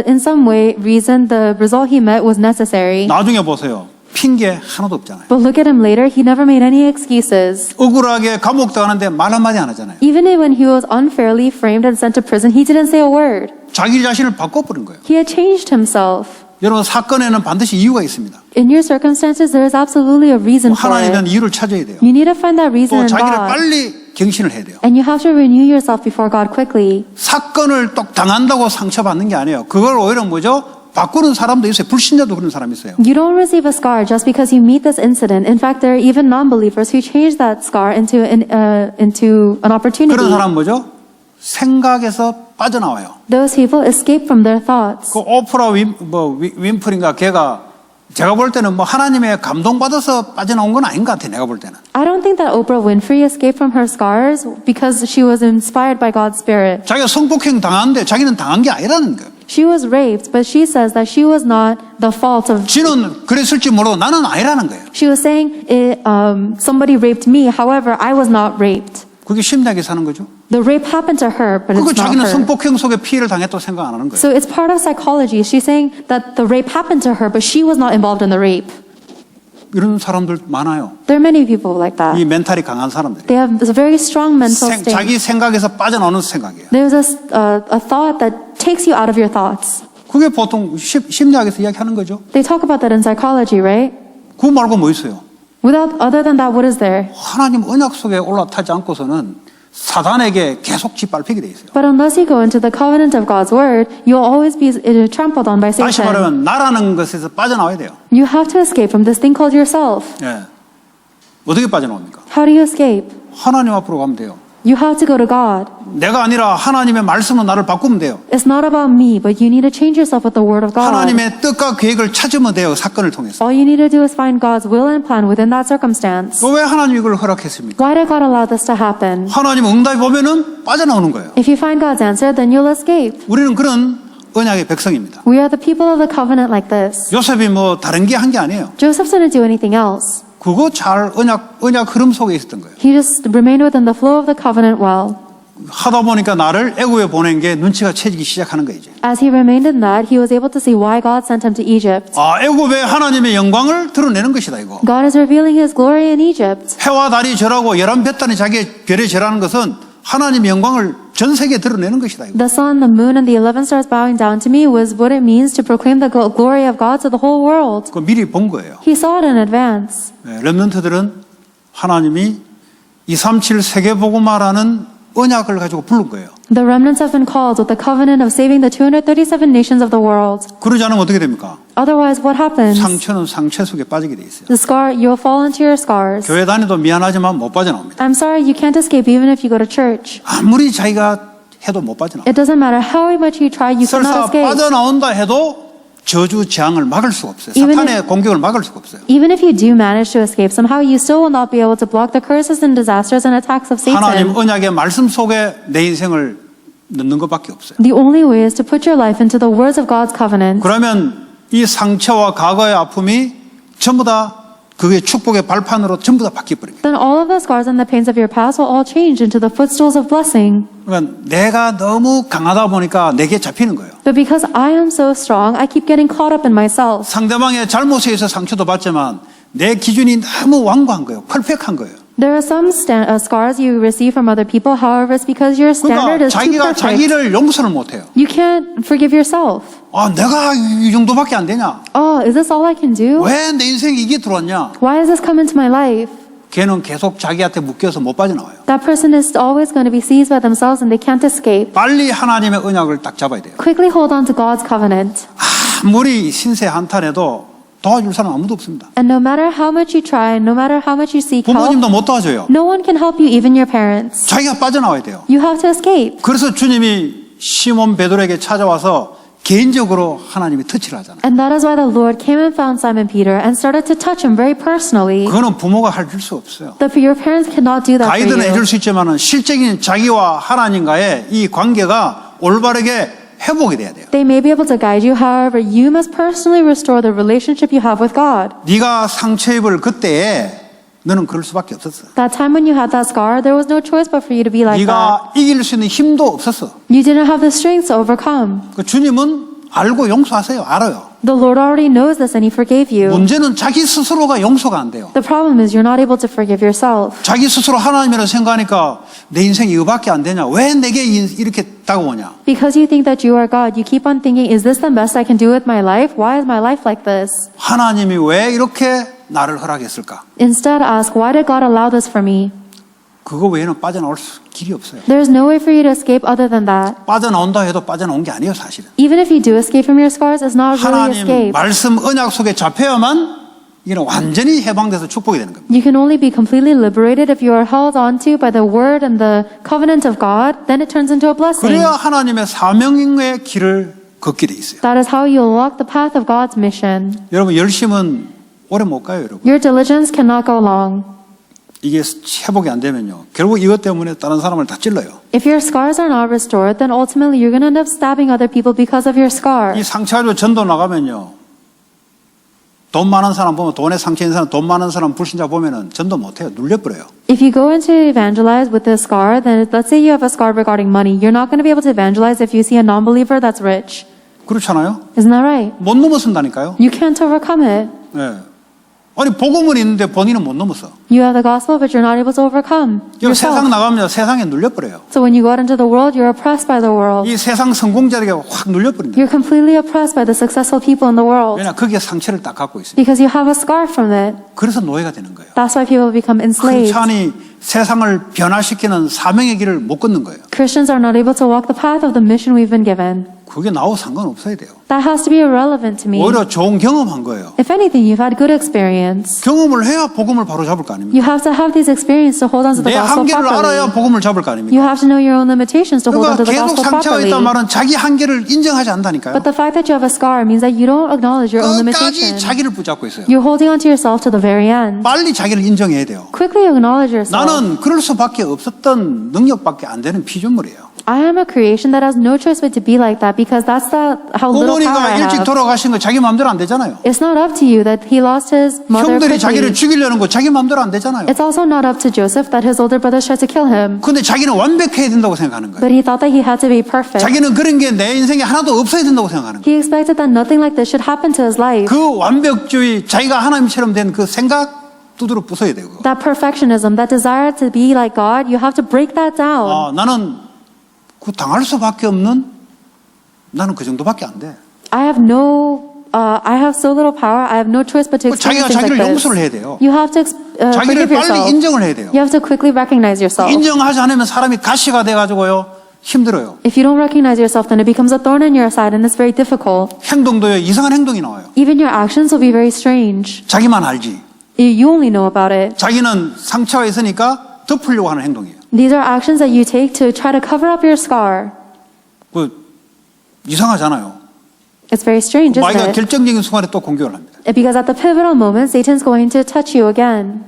in some way, reason the result he met was necessary. 나중에 보세요. 핑계 하나도 없잖아요. But look at him later, he never made any excuses. 억울하게 감옥 들어가는데 말 한마디 안 하잖아요. Even when he was unfairly framed and sent to prison, he didn't say a word. 자기 자신을 바꿔버린 거예요. He had changed himself. 여러분 사건에는 반드시 이유가 있습니다. In your circumstances, there is absolutely a reason for 하나님에 대한 it. 이유를 찾아야 돼요. You need to find that reason 또 in 자기를 God. 빨리 경신을 해야 돼요. And you have to renew yourself before God quickly. 사건을 똑 당한다고 상처받는 게 아니에요. 그걸 오히려 뭐죠? 바꾸는 사람도 있어요. 불신자도 그런 사람이 있어요. You don't receive a scar just because you meet this incident. In fact, there are even non-believers who change that scar into an opportunity. 그런 사람 뭐죠? 생각에서 빠져나와요. Those people escape from their thoughts. 그 오프라 윈프린가 걔가 제가 볼 때는 뭐 하나님의 감동받아서 빠져나온 건 아닌 것 같아요. 내가 볼 때는. I don't think that Oprah Winfrey escaped from her scars because she was inspired by God's Spirit. 자기가 성폭행 당하는데 자기는 당한 게 아니라는 거예요. She was raped, but she says that she was not the fault of. 지는 그랬을지 모르고 나는 아니라는 거예요. She was saying, somebody raped me. However, I was not raped. 그게 심리학에 사는 거죠. The rape happened to her, but 그거 it's not 자기는 her. 성폭행 속에 피해를 당했다고 생각 안 하는 거예요. So it's part of psychology. She's saying that the rape happened to her, but she was not involved in the rape. 이런 사람들 많아요. There are many people like 이 that. 멘탈이 강한 사람들이. They have this very strong mental state. 자기 생각에서 빠져나오는 생각이에요. There's a thought that takes you out of your thoughts. 그게 보통 심리학에서 이야기하는 거죠. They talk about that in psychology, right? 그거 말고 뭐 있어요? Other than that, what is there? 하나님 언약 속에 올라타지 않고서는 사단에게 계속 짓밟히게 돼 있어요. But unless you go into the covenant of God's word, you'll always be trampled on by 다시 Satan. 말하면 나라는 것에서 빠져나와야 돼요. You have to escape from this thing called yourself. 예. 어떻게 빠져나옵니까? How do you escape? 하나님 앞으로 가면 돼요. You have to go to God. 내가 아니라 하나님의 말씀으로 나를 바꾸면 돼요. It's not about me, but you need to change yourself with the word of God. 하나님의 뜻과 계획을 찾으면 돼요. 사건을 통해서. All you need to do is find God's will and plan within that circumstance. 왜 하나님이 이걸 허락했습니까? Why did God allow this to happen? 하나님 응답이 보면은 빠져나오는 거예요. If you find God's answer, then you'll escape. 우리는 그런 언약의 백성입니다. We are the people of the covenant like this. 요셉이 뭐 다른 게 한 게 아니에요. Joseph didn't do anything else. 그거 잘 언약 흐름 속에 있었던 거예요. He just remained within the flow of the covenant well. 하다 보니까 나를 애굽에 보낸 게 눈치가 채지기 시작하는 거예요. 이제. As he remained in that, he was able to see why God sent him to Egypt. 아, 애굽의 하나님의 영광을 드러내는 것이다 이거. God is revealing his glory in Egypt. 해와 달이 절하고 11뱃단이 자기의 별에 절하는 것은 하나님의 영광을 전 세계에 드러내는 것이다 이거. The sun, the moon, and the 11 stars bowing down to me was what it means to proclaim the glory of God to the whole world. 그 미리 본 거예요. He saw it in advance. 렘넌트들은 하나님이 237 세계복음화라는 언약을 가지고 부른 거예요. The remnants have been called with the covenant of saving the 237 nations of the world. 그러지 않으면 어떻게 됩니까? Otherwise, what happens? 상처는 상처 속에 빠지게 돼 있어요. The scar, you'll fall into your scars. 교회 다니도 미안하지만 못 빠져나옵니다. I'm sorry, you can't escape even if you go to church. 아무리 자기가 해도 못 빠져나옵니다. It doesn't matter how much you try, you 설사 cannot escape. 빠져나온다 해도 저주 재앙을 막을 수가 없어요. Even 사탄의 공격을 막을 수가 없어요. Even if you do manage to escape, somehow you still will not be able to block the curses and disasters and attacks of 하나님 Satan. 언약의 말씀 속에 내 인생을 넣는 것밖에 없어요. The only way is to put your life into the words of God's covenant. 그러면 이 상처와 과거의 아픔이 전부 다 그게 축복의 발판으로 전부 다 바뀌어버립니다. Then all of the scars and the pains of your past will all change into the footstools of blessing. 그러니까 내가 너무 강하다 보니까 내게 잡히는 거예요. But because I am so strong, I keep getting caught up in myself. 상대방의 잘못에 의해서 상처도 받지만 내 기준이 너무 완고한 거예요. 퍼펙트한 거예요. There are some scars you receive from other people. However, it's because your standard 그러니까 is too 자기가 perfect. 자기를 용서를 못해요. You can't forgive yourself. 아, 내가 이 정도밖에 안 되냐? Oh, is this all I can do? 왜 내 인생에 이게 들어왔냐? Why has this come into my life? 걔는 계속 자기한테 묶여서 못 빠져나와요. That person is always going to be seized by themselves and they can't escape. 빨리 하나님의 언약을 딱 잡아야 돼요. Quickly hold on to God's covenant. 아무리 신세 한탄해도 도와줄 사람 아무도 없습니다. And no matter how much you try, no matter how much you seek help, 부모님도 못 도와줘요. no one can help you, even your parents. 자기가 빠져나와야 돼요. You have to escape. 그래서 주님이 시몬 베드로에게 찾아와서 개인적으로 하나님이 터치를 하잖아요. And that is why the Lord came and found Simon Peter and started to touch him very personally. 그거는 부모가 해줄 수 없어요. Your parents cannot do that for 가이드는 you. 해줄 수 있지만은 실적인 자기와 하나님과의 이 관계가 올바르게 회복이 돼야 돼요. They may be able to guide you, however, you must personally restore the relationship you have with God. 네가 상처 입을 그때에 너는 그럴 수밖에 없었어. That time when you had that scar, there was no choice but for you to be like that. 네가 이길 수 있는 힘도 없었어. You didn't have the strength to overcome. 그 주님은 알고 용서하세요. 알아요. The Lord already knows this and He forgave you. 문제는 자기 스스로가 용서가 안 돼요. The problem is you're not able to forgive yourself. 자기 스스로 하나님이라고 생각하니까 내 인생이 이거밖에 안 되냐? 왜 내게 이렇게 다가오냐? Because you think that you are God, you keep on thinking, is this the best I can do with my life? Why is my life like this? 하나님이 왜 이렇게 나를 허락했을까? Instead, ask, why did God allow this for me? 그거 외에는 빠져나올 길이 없어요. There's no way for you to escape other than that. 빠져나온다 해도 빠져나온 게 아니에요, 사실은. Even if you do escape from your scars, it's not really 하나님 escape. 말씀 언약 속에 잡혀야만 이게 완전히 해방돼서 축복이 되는 겁니다. You can only be completely liberated if you are held onto by the word and the covenant of God. Then it turns into a blessing. 그래야 하나님의 사명의 길을 걷게 돼 있어요. That is how you'll walk the path of God's mission. 여러분 열심은 오래 못 가요, 여러분. Your diligence cannot go long. 이게 회복이 안 되면요. 결국 이것 때문에 다른 사람을 다 찔러요. If your scars are not restored, then ultimately you're going to end up stabbing other people because of your scar. 이 상처가지고 전도 나가면요. 돈 많은 사람 보면 돈에 상처 있는 사람, 돈 많은 사람 불신자 보면은 전도 못 해요. 눌려버려요. If you go into evangelize with a scar, then let's say you have a scar regarding money, you're not going to be able to evangelize if you see a non-believer that's rich. 그렇잖아요. Isn't that right? 못 넘어선다니까요. You can't overcome it. 예. 아니 복음은 있는데 본인은 못 넘었어. You have the gospel, but you're not able to overcome 이 세상 yourself. 나가면 세상에 눌려버려요. So when you go out into the world, you're oppressed by the world. 이 세상 성공자에게 확 눌려버린다. You're completely oppressed by the successful people in the world 왜냐 거기에 상처를 딱 갖고 있어요. because you have a scar from it. 그래서 노예가 되는 거예요. That's why people become enslaved. 크리스찬이 세상을 변화시키는 사명의 길을 못 걷는 거예요. Christians are not able to walk the path of the mission we've been given. 그게 나하고 상관없어야 돼요. That has to be irrelevant to me. 오히려 좋은 경험한 거예요. If anything, you've had good experience. 경험을 해야 복음을 바로 잡을 거 아닙니까? You have to have these experiences to hold on to the 내 gospel 한계를 알아야 properly. 복음을 잡을 거 아닙니까? You have to know your own limitations to hold on 그러니까 to the 계속 gospel 상처가 properly. 있단 말은 자기 한계를 인정하지 않다니까요. But the fact that you have a scar means that you don't acknowledge your own 끝까지 limitations. 자기를 붙잡고 있어요. You're holding on to yourself to the very end. 빨리 자기를 인정해야 돼요. Quickly acknowledge yourself. 나는 그럴 수밖에 없었던 능력밖에 안 되는 피조물이에요. I am a creation that has no choice but to be like that because that's how little power 어머니가 I 일찍 have. 돌아가신 거 자기 마음대로 안 되잖아요. It's not up to you that he lost his mother 형들이 자기를 quickly. 죽이려는 거 자기 마음대로 안 되잖아요. It's also not up to Joseph that his older brothers tried to kill him. 근데 자기는 완벽해야 된다고 생각하는 거예요. But he thought that he had to be perfect. 자기는 그런 게 내 인생에 하나도 없어야 된다고 생각하는 거예요. He expected that nothing like this should happen to his life. 그 완벽주의, 자기가 하나님처럼 된 그 생각 두드러 부숴야 돼요. 그거. That perfectionism, that desire to be like God, you have to break that down. 나는 그 당할 수밖에 없는 나는 그 정도밖에 안 돼. I have so little power. I have no choice but to 자기가 experience things 자기를 like this. 용서를 해야 돼요. You have to 자기를 forgive 빨리 yourself. 인정을 해야 돼요. You have to quickly recognize yourself. 인정하지 않으면 사람이 가시가 돼가지고요 힘들어요. If you don't recognize yourself, then it becomes a thorn in your side, and it's very difficult. 행동도요 이상한 행동이 나와요. Even your actions will be very strange. 자기만 알지. You only know about it. 자기는 상처가 있으니까 덮으려고 하는 행동이에요. These are actions that you take to try to cover up your scar. 그 이상하잖아요. It's very strange, isn't 마귀가 it? 결정적인 순간에 또 공격을 합니다. Because at the pivotal moment, Satan's going to touch you again.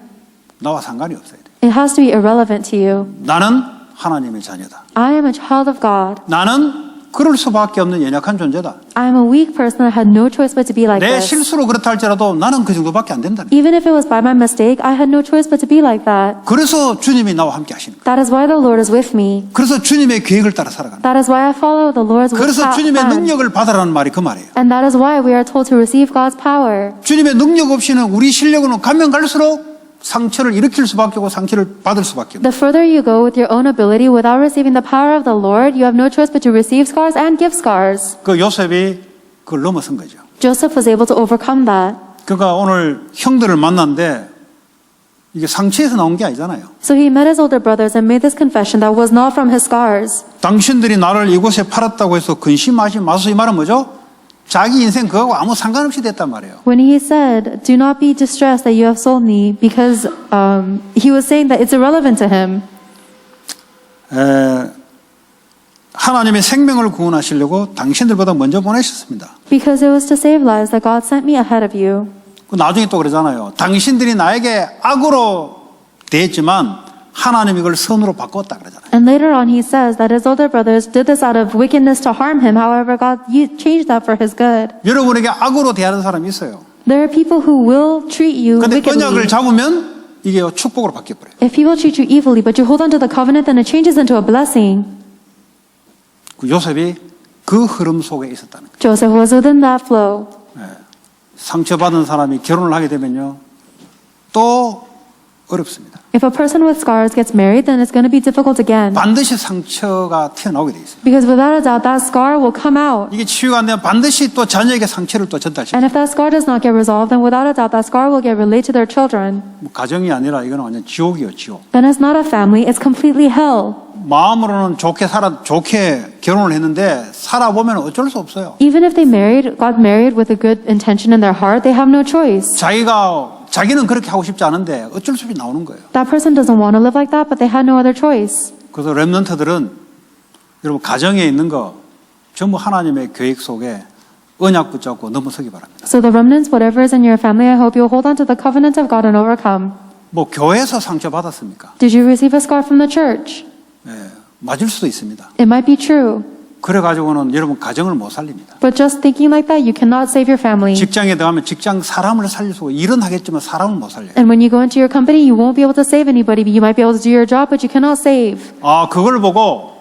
나와 상관이 없어야 돼. It has to be irrelevant to you. 나는 하나님의 자녀다. I am a child of God. 나는 그럴 수밖에 없는 연약한 존재다. I am a weak person that had no choice but to be like 내 this. 실수로 그렇다 할지라도 나는 그 정도밖에 안 된다. Even if it was by my mistake, I had no choice but to be like that. 그래서 주님이 나와 함께 하시는 거예요. That is why the Lord is with me. 그래서 주님의 계획을 따라 살아가는 거예요. That is why I follow the Lord's 그래서 주님의 plan. 능력을 받으라는 말이 그 말이에요. And that is why we are told to receive God's power. 주님의 능력 없이는 우리 실력으로는 가면 갈수록 상처를 일으킬 수밖에 없고 상처를 받을 수밖에 없어요. The further you go with your own ability without receiving the power of the Lord, you have no choice but to receive scars and give scars. 그 요셉이 그걸 넘어선 거죠. Joseph was able to overcome that. 그러니까 오늘 형들을 만났는데 이게 상처에서 나온 게 아니잖아요. So he met his older brothers and made this confession that was not from his scars. 당신들이 나를 이곳에 팔았다고 해서 근심하지 마소. 이 말은 뭐죠? 자기 인생 그거하고 아무 상관없이 됐단 말이에요. When he said, "Do not be distressed that you have sold me," because he was saying that it's irrelevant to him. 하나님의 생명을 구원하시려고 당신들보다 먼저 보내셨습니다. Because it was to save lives that God sent me ahead of you. 나중에 또 그러잖아요. 당신들이 나에게 악으로 대했지만 하나님이 이걸 선으로 바꿨다 그러잖아요. And later on he says that his older brothers did this out of wickedness to harm him. However, God changed that for his good. 여러분에게 악으로 대하는 사람이 있어요. There are people who will treat you 근데 wickedly. 언약을 잡으면 이게 축복으로 바뀌어버려요. If people treat you evilly, but you hold on to the covenant, then it changes into a blessing. 그 요셉이 그 흐름 속에 있었다는 거예요. Joseph was within that flow. 상처받은 사람이 결혼을 하게 되면요, 또 어렵습니다. If a person with scars gets married, then it's going to be difficult again. 반드시 상처가 튀어나오게 돼 있습니다. Because without a doubt, that scar will come out. 이게 치유가 안 되면 반드시 또 자녀에게 상처를 또 전달시킵니다. And if that scar does not get resolved, then without a doubt, that scar will get relayed to their children. 뭐 가정이 아니라 이거는 완전 지옥이요, 지옥. Then it's not a family, it's completely hell. 마음으로는 좋게 결혼을 했는데 살아보면 어쩔 수 없어요. Even if they got married with a good intention in their heart, they have no choice. 자기는 그렇게 하고 싶지 않은데 어쩔 수 없이 나오는 거예요. That person doesn't want to live like that, but they had no other choice. 그래서 렘넌트들은 여러분 가정에 있는 거 전부 하나님의 계획 속에 언약 붙잡고 넘어서기 바랍니다. So the remnants, whatever is in your family, I hope you'll hold on to the covenant of God and overcome. 뭐 교회에서 상처 받았습니까? Did you receive a scar from the church? 예, 맞을 수도 있습니다. It might be true. 그래가지고는 여러분 가정을 못 살립니다. But just thinking like that, you cannot save your family. 직장에 들어가면 직장 사람을 살릴 수 있고 일은 하겠지만 사람을 못 살려요. And when you go into your company, you won't be able to save anybody. You might be able to do your job, but you cannot save. 그걸 보고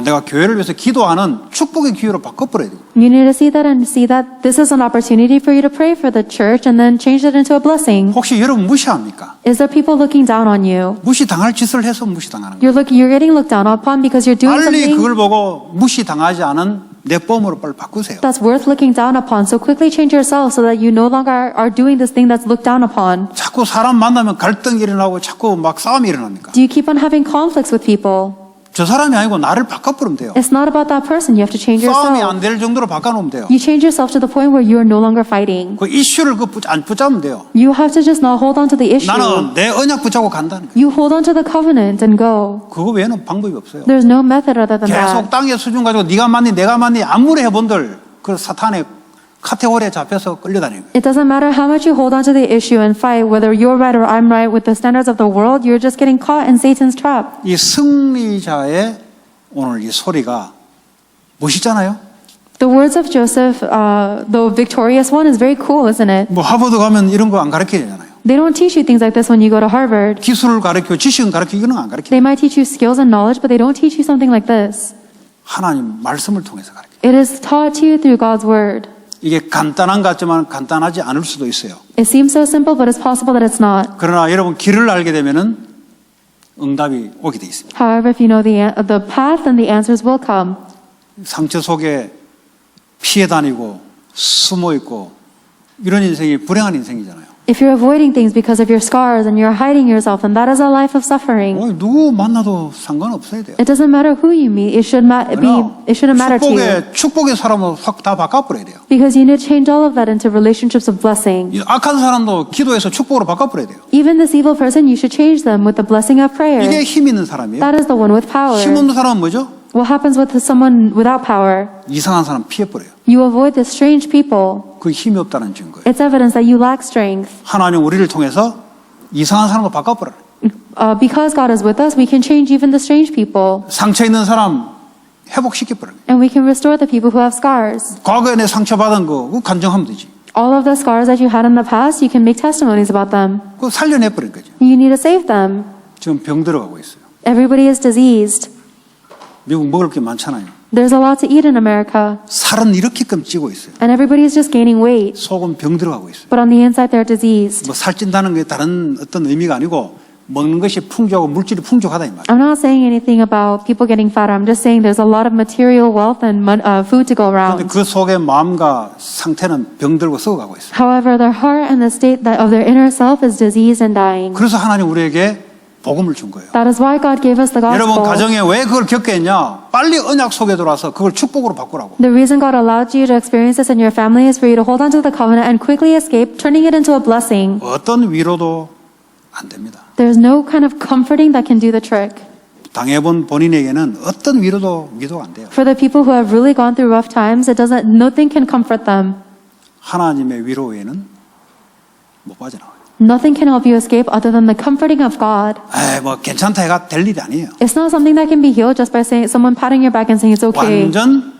내가 교회를 위해서 기도하는 축복의 기회로 바꿔버려야 돼요. You need to see that this is an opportunity for you to pray for the church and then change it into a blessing. 혹시 여러분 무시합니까? Is there people looking down on you? 무시당할 짓을 해서 무시당하는 거예요. You're getting looked down upon because you're doing 빨리 something 그걸 보고 무시당하지 않은 내 뽐으로 빨리 바꾸세요. that's worth looking down upon. So quickly change yourself so that you no longer are doing this thing that's looked down upon. 자꾸 사람 만나면 갈등이 일어나고 자꾸 막 싸움이 일어납니까? Do you keep on having conflicts with people? 저 사람이 아니고 나를 바꿔버리면 돼요. It's not about that person. You have to change 싸움이 yourself. 안 될 정도로 바꿔놓으면 돼요. You change yourself to the point where you are no longer fighting. 그 이슈를 안 붙잡으면 돼요. You have to just not hold on to the issue. 나는 내 언약 붙잡고 간다는 거예요. You hold on to the covenant and go. 그거 외에는 방법이 없어요. There's no method other than 계속 that. 땅의 수준 가지고 네가 맞니 내가 맞니 아무리 해본들 그 사탄의 카테고리에 잡혀서 끌려다니는 거예요. It doesn't matter how much you hold on to the issue and fight, whether you're right or I'm right with the standards of the world, you're just getting caught in Satan's trap. 이 승리자의 오늘 이 소리가 멋있잖아요. The words of Joseph, the victorious one, is very cool, isn't it? 뭐 하버드 가면 이런 거 안 가르치잖아요. They don't teach you things like this when you go to Harvard. 기술을 가르치고 지식은 가르치고 이런 거 안 가르쳐요. They might teach you skills and knowledge, but they don't teach you something like this. 하나님 말씀을 통해서 가르쳐요. It is taught to you through God's word. 이게 간단한 것 같지만 간단하지 않을 수도 있어요. It seems so simple, but it's possible that it's not. 그러나 여러분 길을 알게 되면은 응답이 오게 돼 있습니다. However, if you know the path, then the answers will come. 상처 속에 피해 다니고 숨어 있고 이런 인생이 불행한 인생이잖아요. If you're avoiding things because of your scars and you're hiding yourself, then that is a life of suffering. 누구 만나도 상관없어야 돼요. It doesn't matter who you meet. It shouldn't matter to you. 축복의 사람으로 확 다 바꿔버려야 돼요. Because you need to change all of that into relationships of blessing. 이 악한 사람도 기도해서 축복으로 바꿔버려야 돼요. Even this evil person, you should change them with the blessing of prayer. 이게 힘 있는 사람이에요. That is the one with power. 힘 없는 사람은 뭐죠? What happens with someone without power? 이상한 사람 피해버려요. You avoid the strange people. 그 힘이 없다는 증거예요. It's evidence that you lack strength. 하나님 우리를 통해서 이상한 사람을 바꿔버려요. Because God is with us, we can change even the strange people. 상처 있는 사람 회복시켜버려요. And we can restore the people who have scars. 과거에 내 상처받은 거 그거 간증하면 되지. All of the scars that you had in the past, you can make testimonies about them. 그거 살려내버린 거죠. You need to save them. 지금 병 들어가고 있어요. Everybody is diseased. 미국 먹을 게 많잖아요. There's a lot to eat in America. 살은 이렇게끔 찌고 있어요. And everybody is just gaining weight. 속은 병 들어가고 있어요. But on the inside, they're diseased. 뭐 살찐다는 게 다른 어떤 의미가 아니고 먹는 것이 풍족하고 물질이 풍족하다 이 말이에요. I'm not saying anything about people getting fatter. I'm just saying there's a lot of material wealth and food to go 그런데 around. 그 속에 마음과 상태는 병들고 썩어가고 있어요. However, their heart and the state of their inner self is diseased and dying. 그래서 하나님 우리에게 복음을 준 거예요. That is why God gave us the 여러분 gospel. 가정에 왜 그걸 겪게 했냐? 빨리 언약 속에 들어와서 그걸 축복으로 바꾸라고. The reason God allowed you to experience this in your family is for you to hold on to the covenant and quickly escape, turning it into a blessing. 어떤 위로도 안 됩니다. There's no kind of comforting that can do the trick. 당해본 본인에게는 어떤 위로가 안 돼요. For the people who have really gone through rough times, nothing can comfort them. 하나님의 위로 외에는 못 빠져나와요. Nothing can help you escape other than the comforting of God. 뭐 괜찮다 해가 될 일이 아니에요. It's not something that can be healed just by saying someone patting your back and saying it's okay. 완전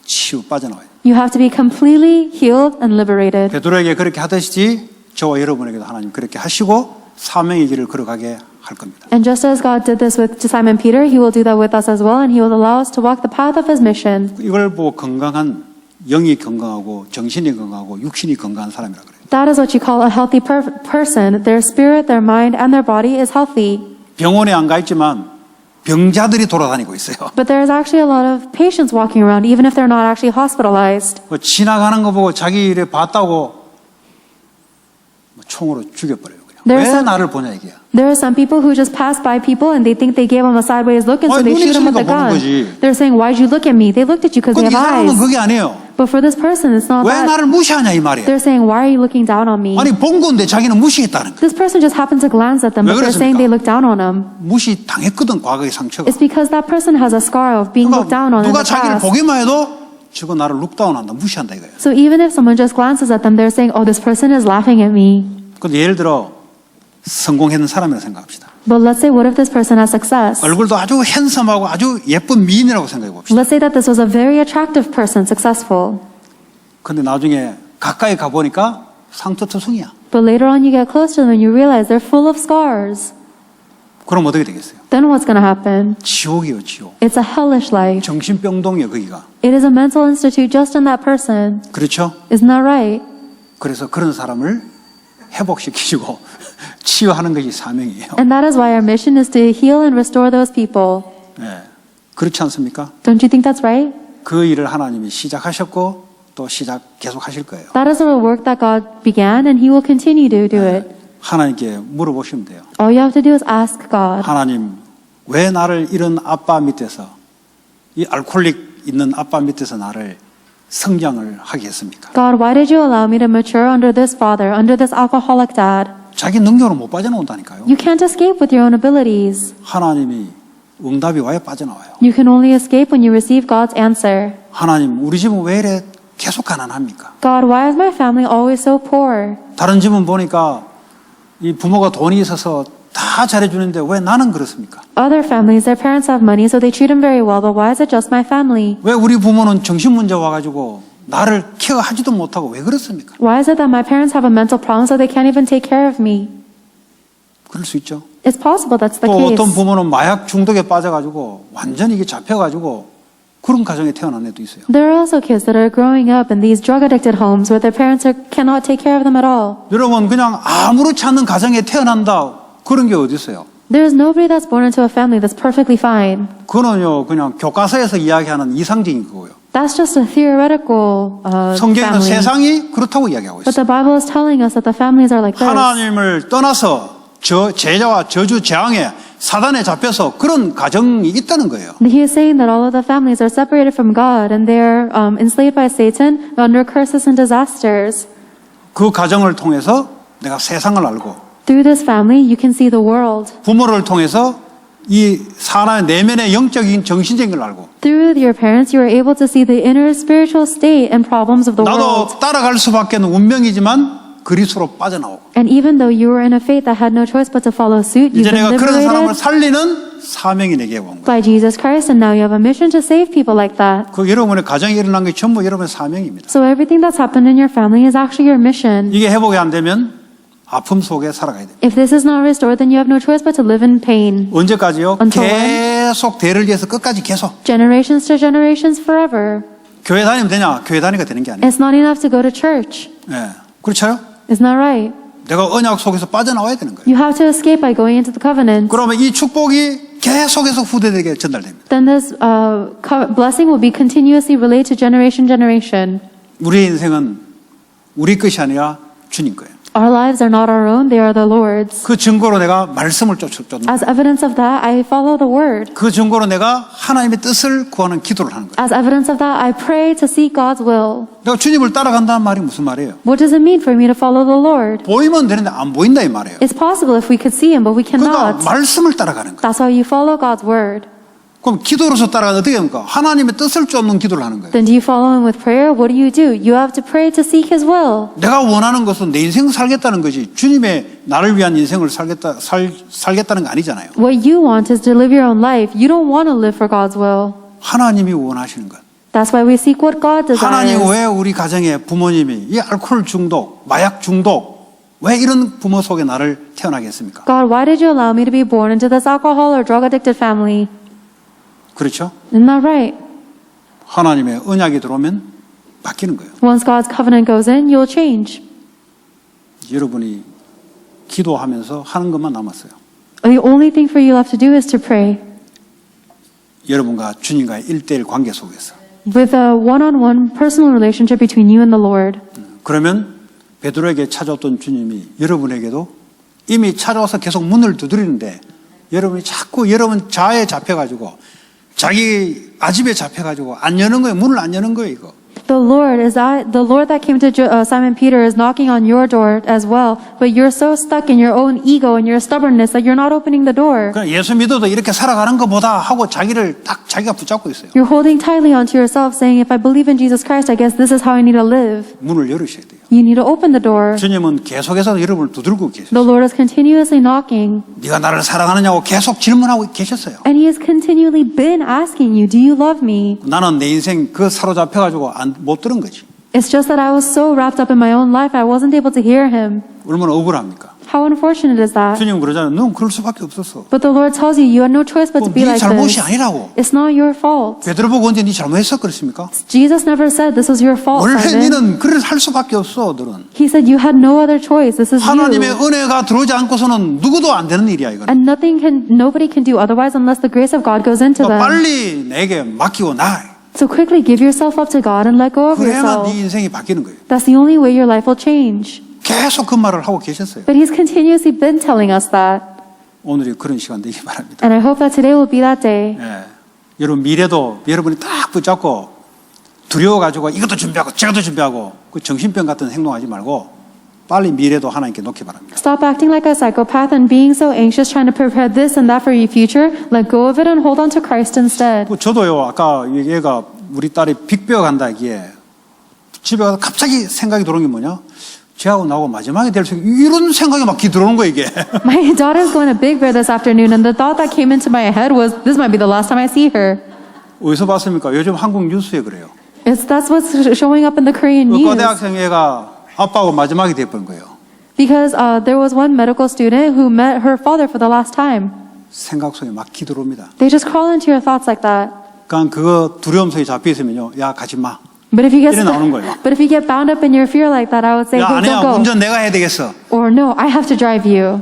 치유 빠져나와요. You have to be completely healed and liberated. 베드로에게 그렇게 하듯이 저와 여러분에게도 하나님 그렇게 하시고 사명의 길을 걸어가게 할 겁니다. And just as God did this with Simon Peter, He will do that with us as well, and He will allow us to walk the path of His mission. 이걸 보고 건강한 영이 건강하고 정신이 건강하고 육신이 건강한 사람이라 그래요. That is what you call a healthy person. Their spirit, their mind, and their body is healthy. 병원에 안 가 있지만 병자들이 돌아다니고 있어요. But there is actually a lot of patients walking around, even if they're not actually hospitalized. 뭐 지나가는 거 보고 자기 일에 봤다고 뭐 총으로 죽여버려요. 그냥. There's 왜 some- 나를 보냐 이게야. There are some people who just pass by people and they think they gave them a sideways look, and so 아니, they 눈이 shoot them with 있으니까 a 보는 gun. 거지. They're saying, "Why'd you look at me?" They looked at you because they 근데 이 have 사람은 eyes. 그게 아니에요. But for this person, it's not 왜 that. 나를 무시하냐 이 말이에요. They're saying, "Why are you looking down on me?" 아니 본 건데 자기는 무시했다는 거예요. This person just happened to glance at them, 왜 but they're 그랬습니까? saying they look down on him. 무시 당했거든 과거의 상처가. It's because that person has a scar of being looked down on in 누가 the 자기를 past. 보기만 해도 저거 나를 룩다운한다 무시한다 이거예요. So even if someone just glances at them, they're saying, "Oh, this person is laughing at me." 근데 예를 들어 성공했는 사람이라고 생각합시다. But let's say, what if this person has success? 얼굴도 아주 핸섬하고 아주 예쁜 미인이라고 생각해 봅시다. Let's say that this was a very attractive person, successful. 근데 나중에 가까이 가보니까 상처투성이야. But later on you get close to them and you realize they're full of scars. 그럼 어떻게 되겠어요? Then what's going to happen? 지옥이에요 지옥. It's a hellish life. 정신병동이에요 거기가. It is a mental institute just in that person. 그렇죠? Isn't that right? 그래서 그런 사람을 회복시키고 치유하는 것이 사명이에요. And that is why our mission is to heal and restore those people. 네. 그렇지 않습니까? Don't you think that's right? 그 일을 하나님이 시작하셨고 또 계속 하실 거예요. That is a work that God began and He will continue to do it. 하나님께 물어보시면 돼요. All you have to do is ask God. 하나님 왜 나를 이런 아빠 밑에서 이 알코올릭 있는 아빠 밑에서 나를 성장을 하게 했습니까? God, why did you allow me to mature under this father, under this alcoholic dad? 자기 능력으로 못 빠져나온다니까요. You can't escape with your own abilities. 하나님이 응답이 와야 빠져나와요. You can only escape when you receive God's answer. 하나님 우리 집은 왜 이래 계속 가난합니까? God, why is my family always so poor? 다른 집은 보니까 이 부모가 돈이 있어서 다 잘해주는데 왜 나는 그렇습니까? Other families, their parents have money, so they treat them very well, but why is it just my family? 왜 우리 부모는 정신 문제 와가지고 나를 케어하지도 못하고 왜 그렇습니까? Why is it that my parents have a mental problem, so they can't even take care of me? 그럴 수 있죠. It's possible that's the 또 case. 어떤 부모는 마약 중독에 빠져가지고 완전히 이게 잡혀가지고 그런 가정에 태어난 애도 있어요. There are also kids that are growing up in these drug-addicted homes where their parents cannot take care of them at all. 여러분 그냥 아무렇지 않은 가정에 태어난다 그런 게 어디 있어요? There is nobody that's born into a family that's perfectly fine. 그거는요 그냥 교과서에서 이야기하는 이상적인 거고요. That's just a theoretical 성경에는 family. 세상이 그렇다고 이야기하고 But 있어요. the Bible is telling us that the families are like this. 하나님을 떠나서 제자와 저주 재앙에 사단에 잡혀서 그런 가정이 있다는 거예요. He is saying that all of the families are separated from God and they're enslaved by Satan under curses and disasters. 그 가정을 통해서 내가 세상을 알고 Through this family, you can see the world. 부모를 통해서 이 사람의 내면의 영적인 정신적인 걸 알고 Through your parents, you are able to see the inner spiritual state and problems of the world. 나도 따라갈 수밖에 없는 운명이지만 그리스로 빠져나오고 And even though you were in a faith that had no choice but to follow suit, you've 이제 been 내가 그런 사람을 liberated 살리는 사명이 내게 온 거예요. by Jesus Christ, and now you have a mission to save people like that. 그 여러분의 가정에 일어난 게 전부 여러분의 사명입니다. So everything that's happened in your family is actually your mission. 이게 회복이 안 되면 아픔 속에 살아가야 돼요. If this is not restored, then you have no choice but to live in pain. 언제까지요? Until when? 계속 대를 위해서 끝까지 계속. Generations to generations forever. 교회 다니면 되냐? 교회 다니가 되는 게 아니에요. It's not enough to go to church. 네. 그렇죠? Isn't that right? 내가 언약 속에서 빠져나와야 되는 거예요. You have to escape by going into the covenant. 그러면 이 축복이 계속해서 후대들에게 전달됩니다. Then this blessing will be continuously relayed to generation. 우리의 인생은 우리 것이 아니라 주님 거예요. Our lives are not our own, they are the Lord's. 그 증거로 내가 말씀을 쫓는 As evidence of that, I follow the word. 그 증거로 내가 하나님의 뜻을 구하는 기도를 하는 거예요. As evidence of that, I pray to seek God's will. 내가 주님을 따라간다는 말이 무슨 말이에요? What does it mean for me to follow the Lord? 보이면 되는데 안 보인다 이 말이에요. It's possible if we could see Him, but we 그러니까 cannot. 말씀을 따라가는 거예요. That's how you follow God's word. 그럼 기도로서 따라가면 어떻게 합니까? 하나님의 뜻을 쫓는 기도를 하는 거예요. Then do you follow Him with prayer? What do? You have to pray to seek His will. 내가 원하는 것은 내 인생 살겠다는 거지 주님의 나를 위한 인생을 살겠다는 거 아니잖아요. What you want is to live your own life. You don't want to live for God's will. 하나님이 원하시는 것. That's why we seek what God 하나님 desires. 왜 우리 가정에 부모님이 이 알코올 중독, 마약 중독 왜 이런 부모 속에 나를 태어나게 했습니까? God, why did you allow me to be born into this alcohol or drug addicted family? 그렇죠? Isn't that right? 하나님의 언약이 들어오면 바뀌는 거예요. Once God's covenant goes in, you'll change. 여러분이 기도하면서 하는 것만 남았어요. The only thing for you left to do is to pray 여러분과 주님과의 1대1 관계 속에서. with a one-on-one personal relationship between you and the Lord. 그러면 베드로에게 찾아왔던 주님이 여러분에게도 이미 찾아와서 계속 문을 두드리는데 여러분이 자꾸 여러분 자아에 잡혀가지고 자기 아집에 잡혀가지고 안 여는 거예요. 문을 안 여는 거예요, 이거. The Lord that came to Simon Peter is knocking on your door as well, but you're so stuck in your own ego and your stubbornness that you're not opening the door. 그러니까 예수 믿어도 이렇게 살아가는 것보다 하고 자기를 딱 자기가 붙잡고 있어요. You're holding tightly onto yourself, saying, if I believe in Jesus Christ, I guess this is how I need to live. 문을 열으셔야 돼요. You need to open the door. 주님은 계속해서 여러분을 두드리고 계세요. The Lord is continuously knocking, 네가 나를 사랑하느냐고 계속 질문하고 계셨어요. and He has continually been asking you, do you love me? 나는 내 인생 그 사로잡혀가지고 못 들은 거지. It's just that I was so wrapped up in my own life, I wasn't able to hear Him. 얼마나 억울합니까? How unfortunate is that? 주님은 그러잖아요. 넌 그럴 수밖에 없었어. But the Lord tells you, you had no choice but to be 네 like 잘못이 this. 아니라고. It's not your fault. 베드로 보고 언제 네 잘못했어 그랬습니까? Jesus never said this was your fault, 원래 Simon. 너는 그를 할 수밖에 없어. 너는 He said you had no other choice. This is 하나님의 you. 은혜가 들어오지 않고서는 누구도 안 되는 일이야 이건. And nobody can do otherwise unless the grace of God goes into them. 빨리 내게 맡기고 나. So quickly give yourself up to God and let go of 그래야만 yourself. 네 인생이 바뀌는 거예요. That's the only way your life will change. 계속 그 말을 하고 계셨어요. But He's continuously been telling us that. 오늘이 그런 시간 되기 바랍니다. And I hope that today will be that day. 예. 여러분 미래도 여러분이 딱 붙잡고 두려워가지고 이것도 준비하고 저것도 준비하고 그 정신병 같은 행동하지 말고 빨리 미래도 하나님께 놓기 바랍니다. Stop acting like a psychopath and being so anxious trying to prepare this and that for your future. Let go of it and hold on to Christ instead. 저도요 아까 얘가 우리 딸이 빅베어 간다기에 집에 가서 갑자기 생각이 들어온 게 뭐냐? 쟤하고 나하고 마지막에 될 수 이런 생각이 막 들어오는 거예요 이게. My daughter's going to Big Bear this afternoon, and the thought that came into my head was, this might be the last time I see her. 어디서 봤습니까? 요즘 한국 뉴스에 그래요. That's what's showing up in the Korean news. 의과대학생 애가 아빠하고 마지막에 돼버린 거예요. Because there was one medical student who met her father for the last time. 생각 속에 막 기들어옵니다. They just crawl into your thoughts like that. 그러니까 그거 두려움 속에 잡혀 있으면요, 야 가지 마. But if 이래 나오는 거예요. you get bound up in your fear like that, I would say, 야 hey, 아니야, don't go. 운전 내가 해야 되겠어. Or no, I have to drive you.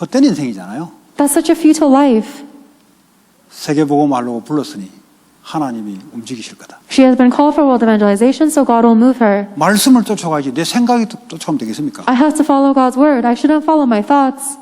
헛된 인생이잖아요. That's such a futile life. 세계복음하려고 불렀으니 하나님이 움직이실 거다. She has been called for world evangelization, so God will move her. 말씀을 쫓아가야지 내 생각이 쫓아가면 되겠습니까? I have to follow God's word. I shouldn't follow my thoughts.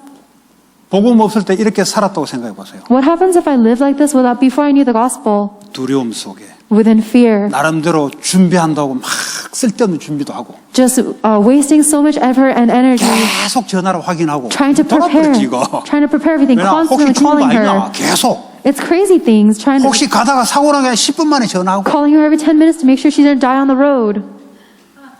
복음 없을 때 이렇게 살았다고 생각해 보세요. What happens if I live like this without before I knew the gospel? 두려움 속에 Within fear, 나름대로 준비한다고 막 쓸데없는 준비도 하고 just wasting so much effort and energy 계속 전화로 확인하고 trying to prepare 돌아버렸지 이거. everything, 왜냐 혹시 constantly 죽는 거 calling 아니냐 her. 계속 It's crazy things, trying to 혹시 가다가 사고 나게 10분 만에 전화하고 calling her every 10 minutes to make sure she didn't die on the road.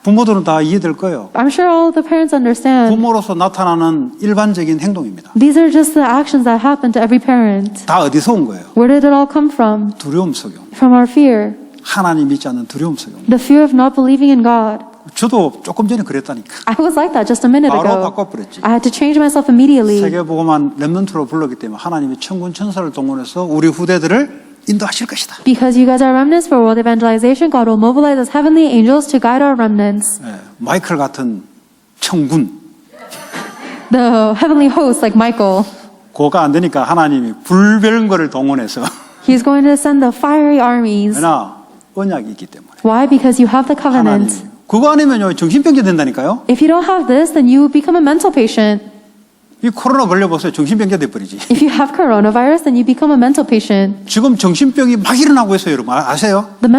부모들은 다 이해될 거예요. I'm sure all of the parents understand. 부모로서 나타나는 일반적인 행동입니다. These are just the actions that happen to every parent. 다 어디서 온 거예요? Where did it all come from? 두려움 속에 온 거예요. From our fear. 하나님 믿지 않는 두려움 속에 온 거예요. The fear of not believing in God. 저도 조금 전에 그랬다니까. I was like that just a minute 바로 ago. 바꿔버렸지. I had to change myself immediately. 세계복음한 렘넌트로 불렀기 때문에 하나님이 천군 천사를 동원해서 우리 후대들을 인도하실 것이다. Because you guys are remnants for world evangelization, God will mobilize His heavenly angels to guide our remnants. 예, 마이클 같은 천군. The heavenly hosts like Michael. 그거가 안 되니까 하나님이 불별한 거를 동원해서 He's going to send the fiery armies. 왜냐 언약이 있기 때문에. Why? Because you have the covenant. 하나님 그거 아니면요 정신병자 된다니까요. If you don't have this, then you become a mental patient. 이 코로나 걸려보세요. 정신병자 돼버리지. If you have coronavirus, then you become a mental patient. 지금 정신병이 막 일어나고 있어요. 여러분 아세요? The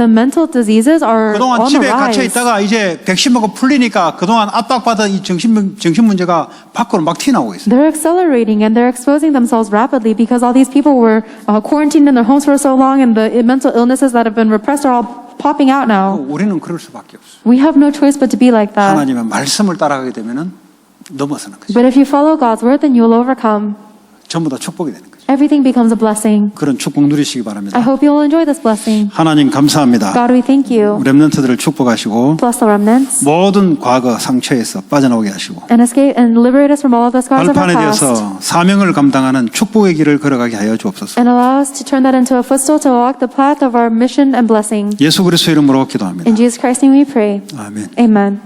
mental diseases are 그동안 on the 집에 갇혀 rise. 있다가 이제 백신 먹고 풀리니까 그동안 압박받은 이 정신 문제가 밖으로 막 튀어나오고 있어요. They're accelerating and they're exposing themselves rapidly because all these people were quarantined in their homes for so long, and the mental illnesses that have been repressed are all popping out now. 우리는 그럴 수밖에 없어요. We have no choice but to be like that. 하나님의 말씀을 따라가게 되면은 넘어서는 거죠. But if you follow God's word, then you will overcome. 전부 다 축복이 되는 거죠. Everything becomes a blessing. 그런 축복 누리시기 I 바랍니다. hope you'll enjoy this blessing. 하나님 감사합니다. God, we thank you. 렘넌트들을 축복하시고 Bless the remnants 모든 과거 상처에서 빠져나오게 하시고 and escape and liberate us from all of the scars of our 발판에 past. 대해서 사명을 감당하는 축복의 길을 걸어가게 하여 주옵소서. And allow us to turn that into a footstool to walk the path of our mission and blessing. 예수 그리스도 이름으로 기도합니다. In Jesus Christ's name we pray. 아멘. Amen.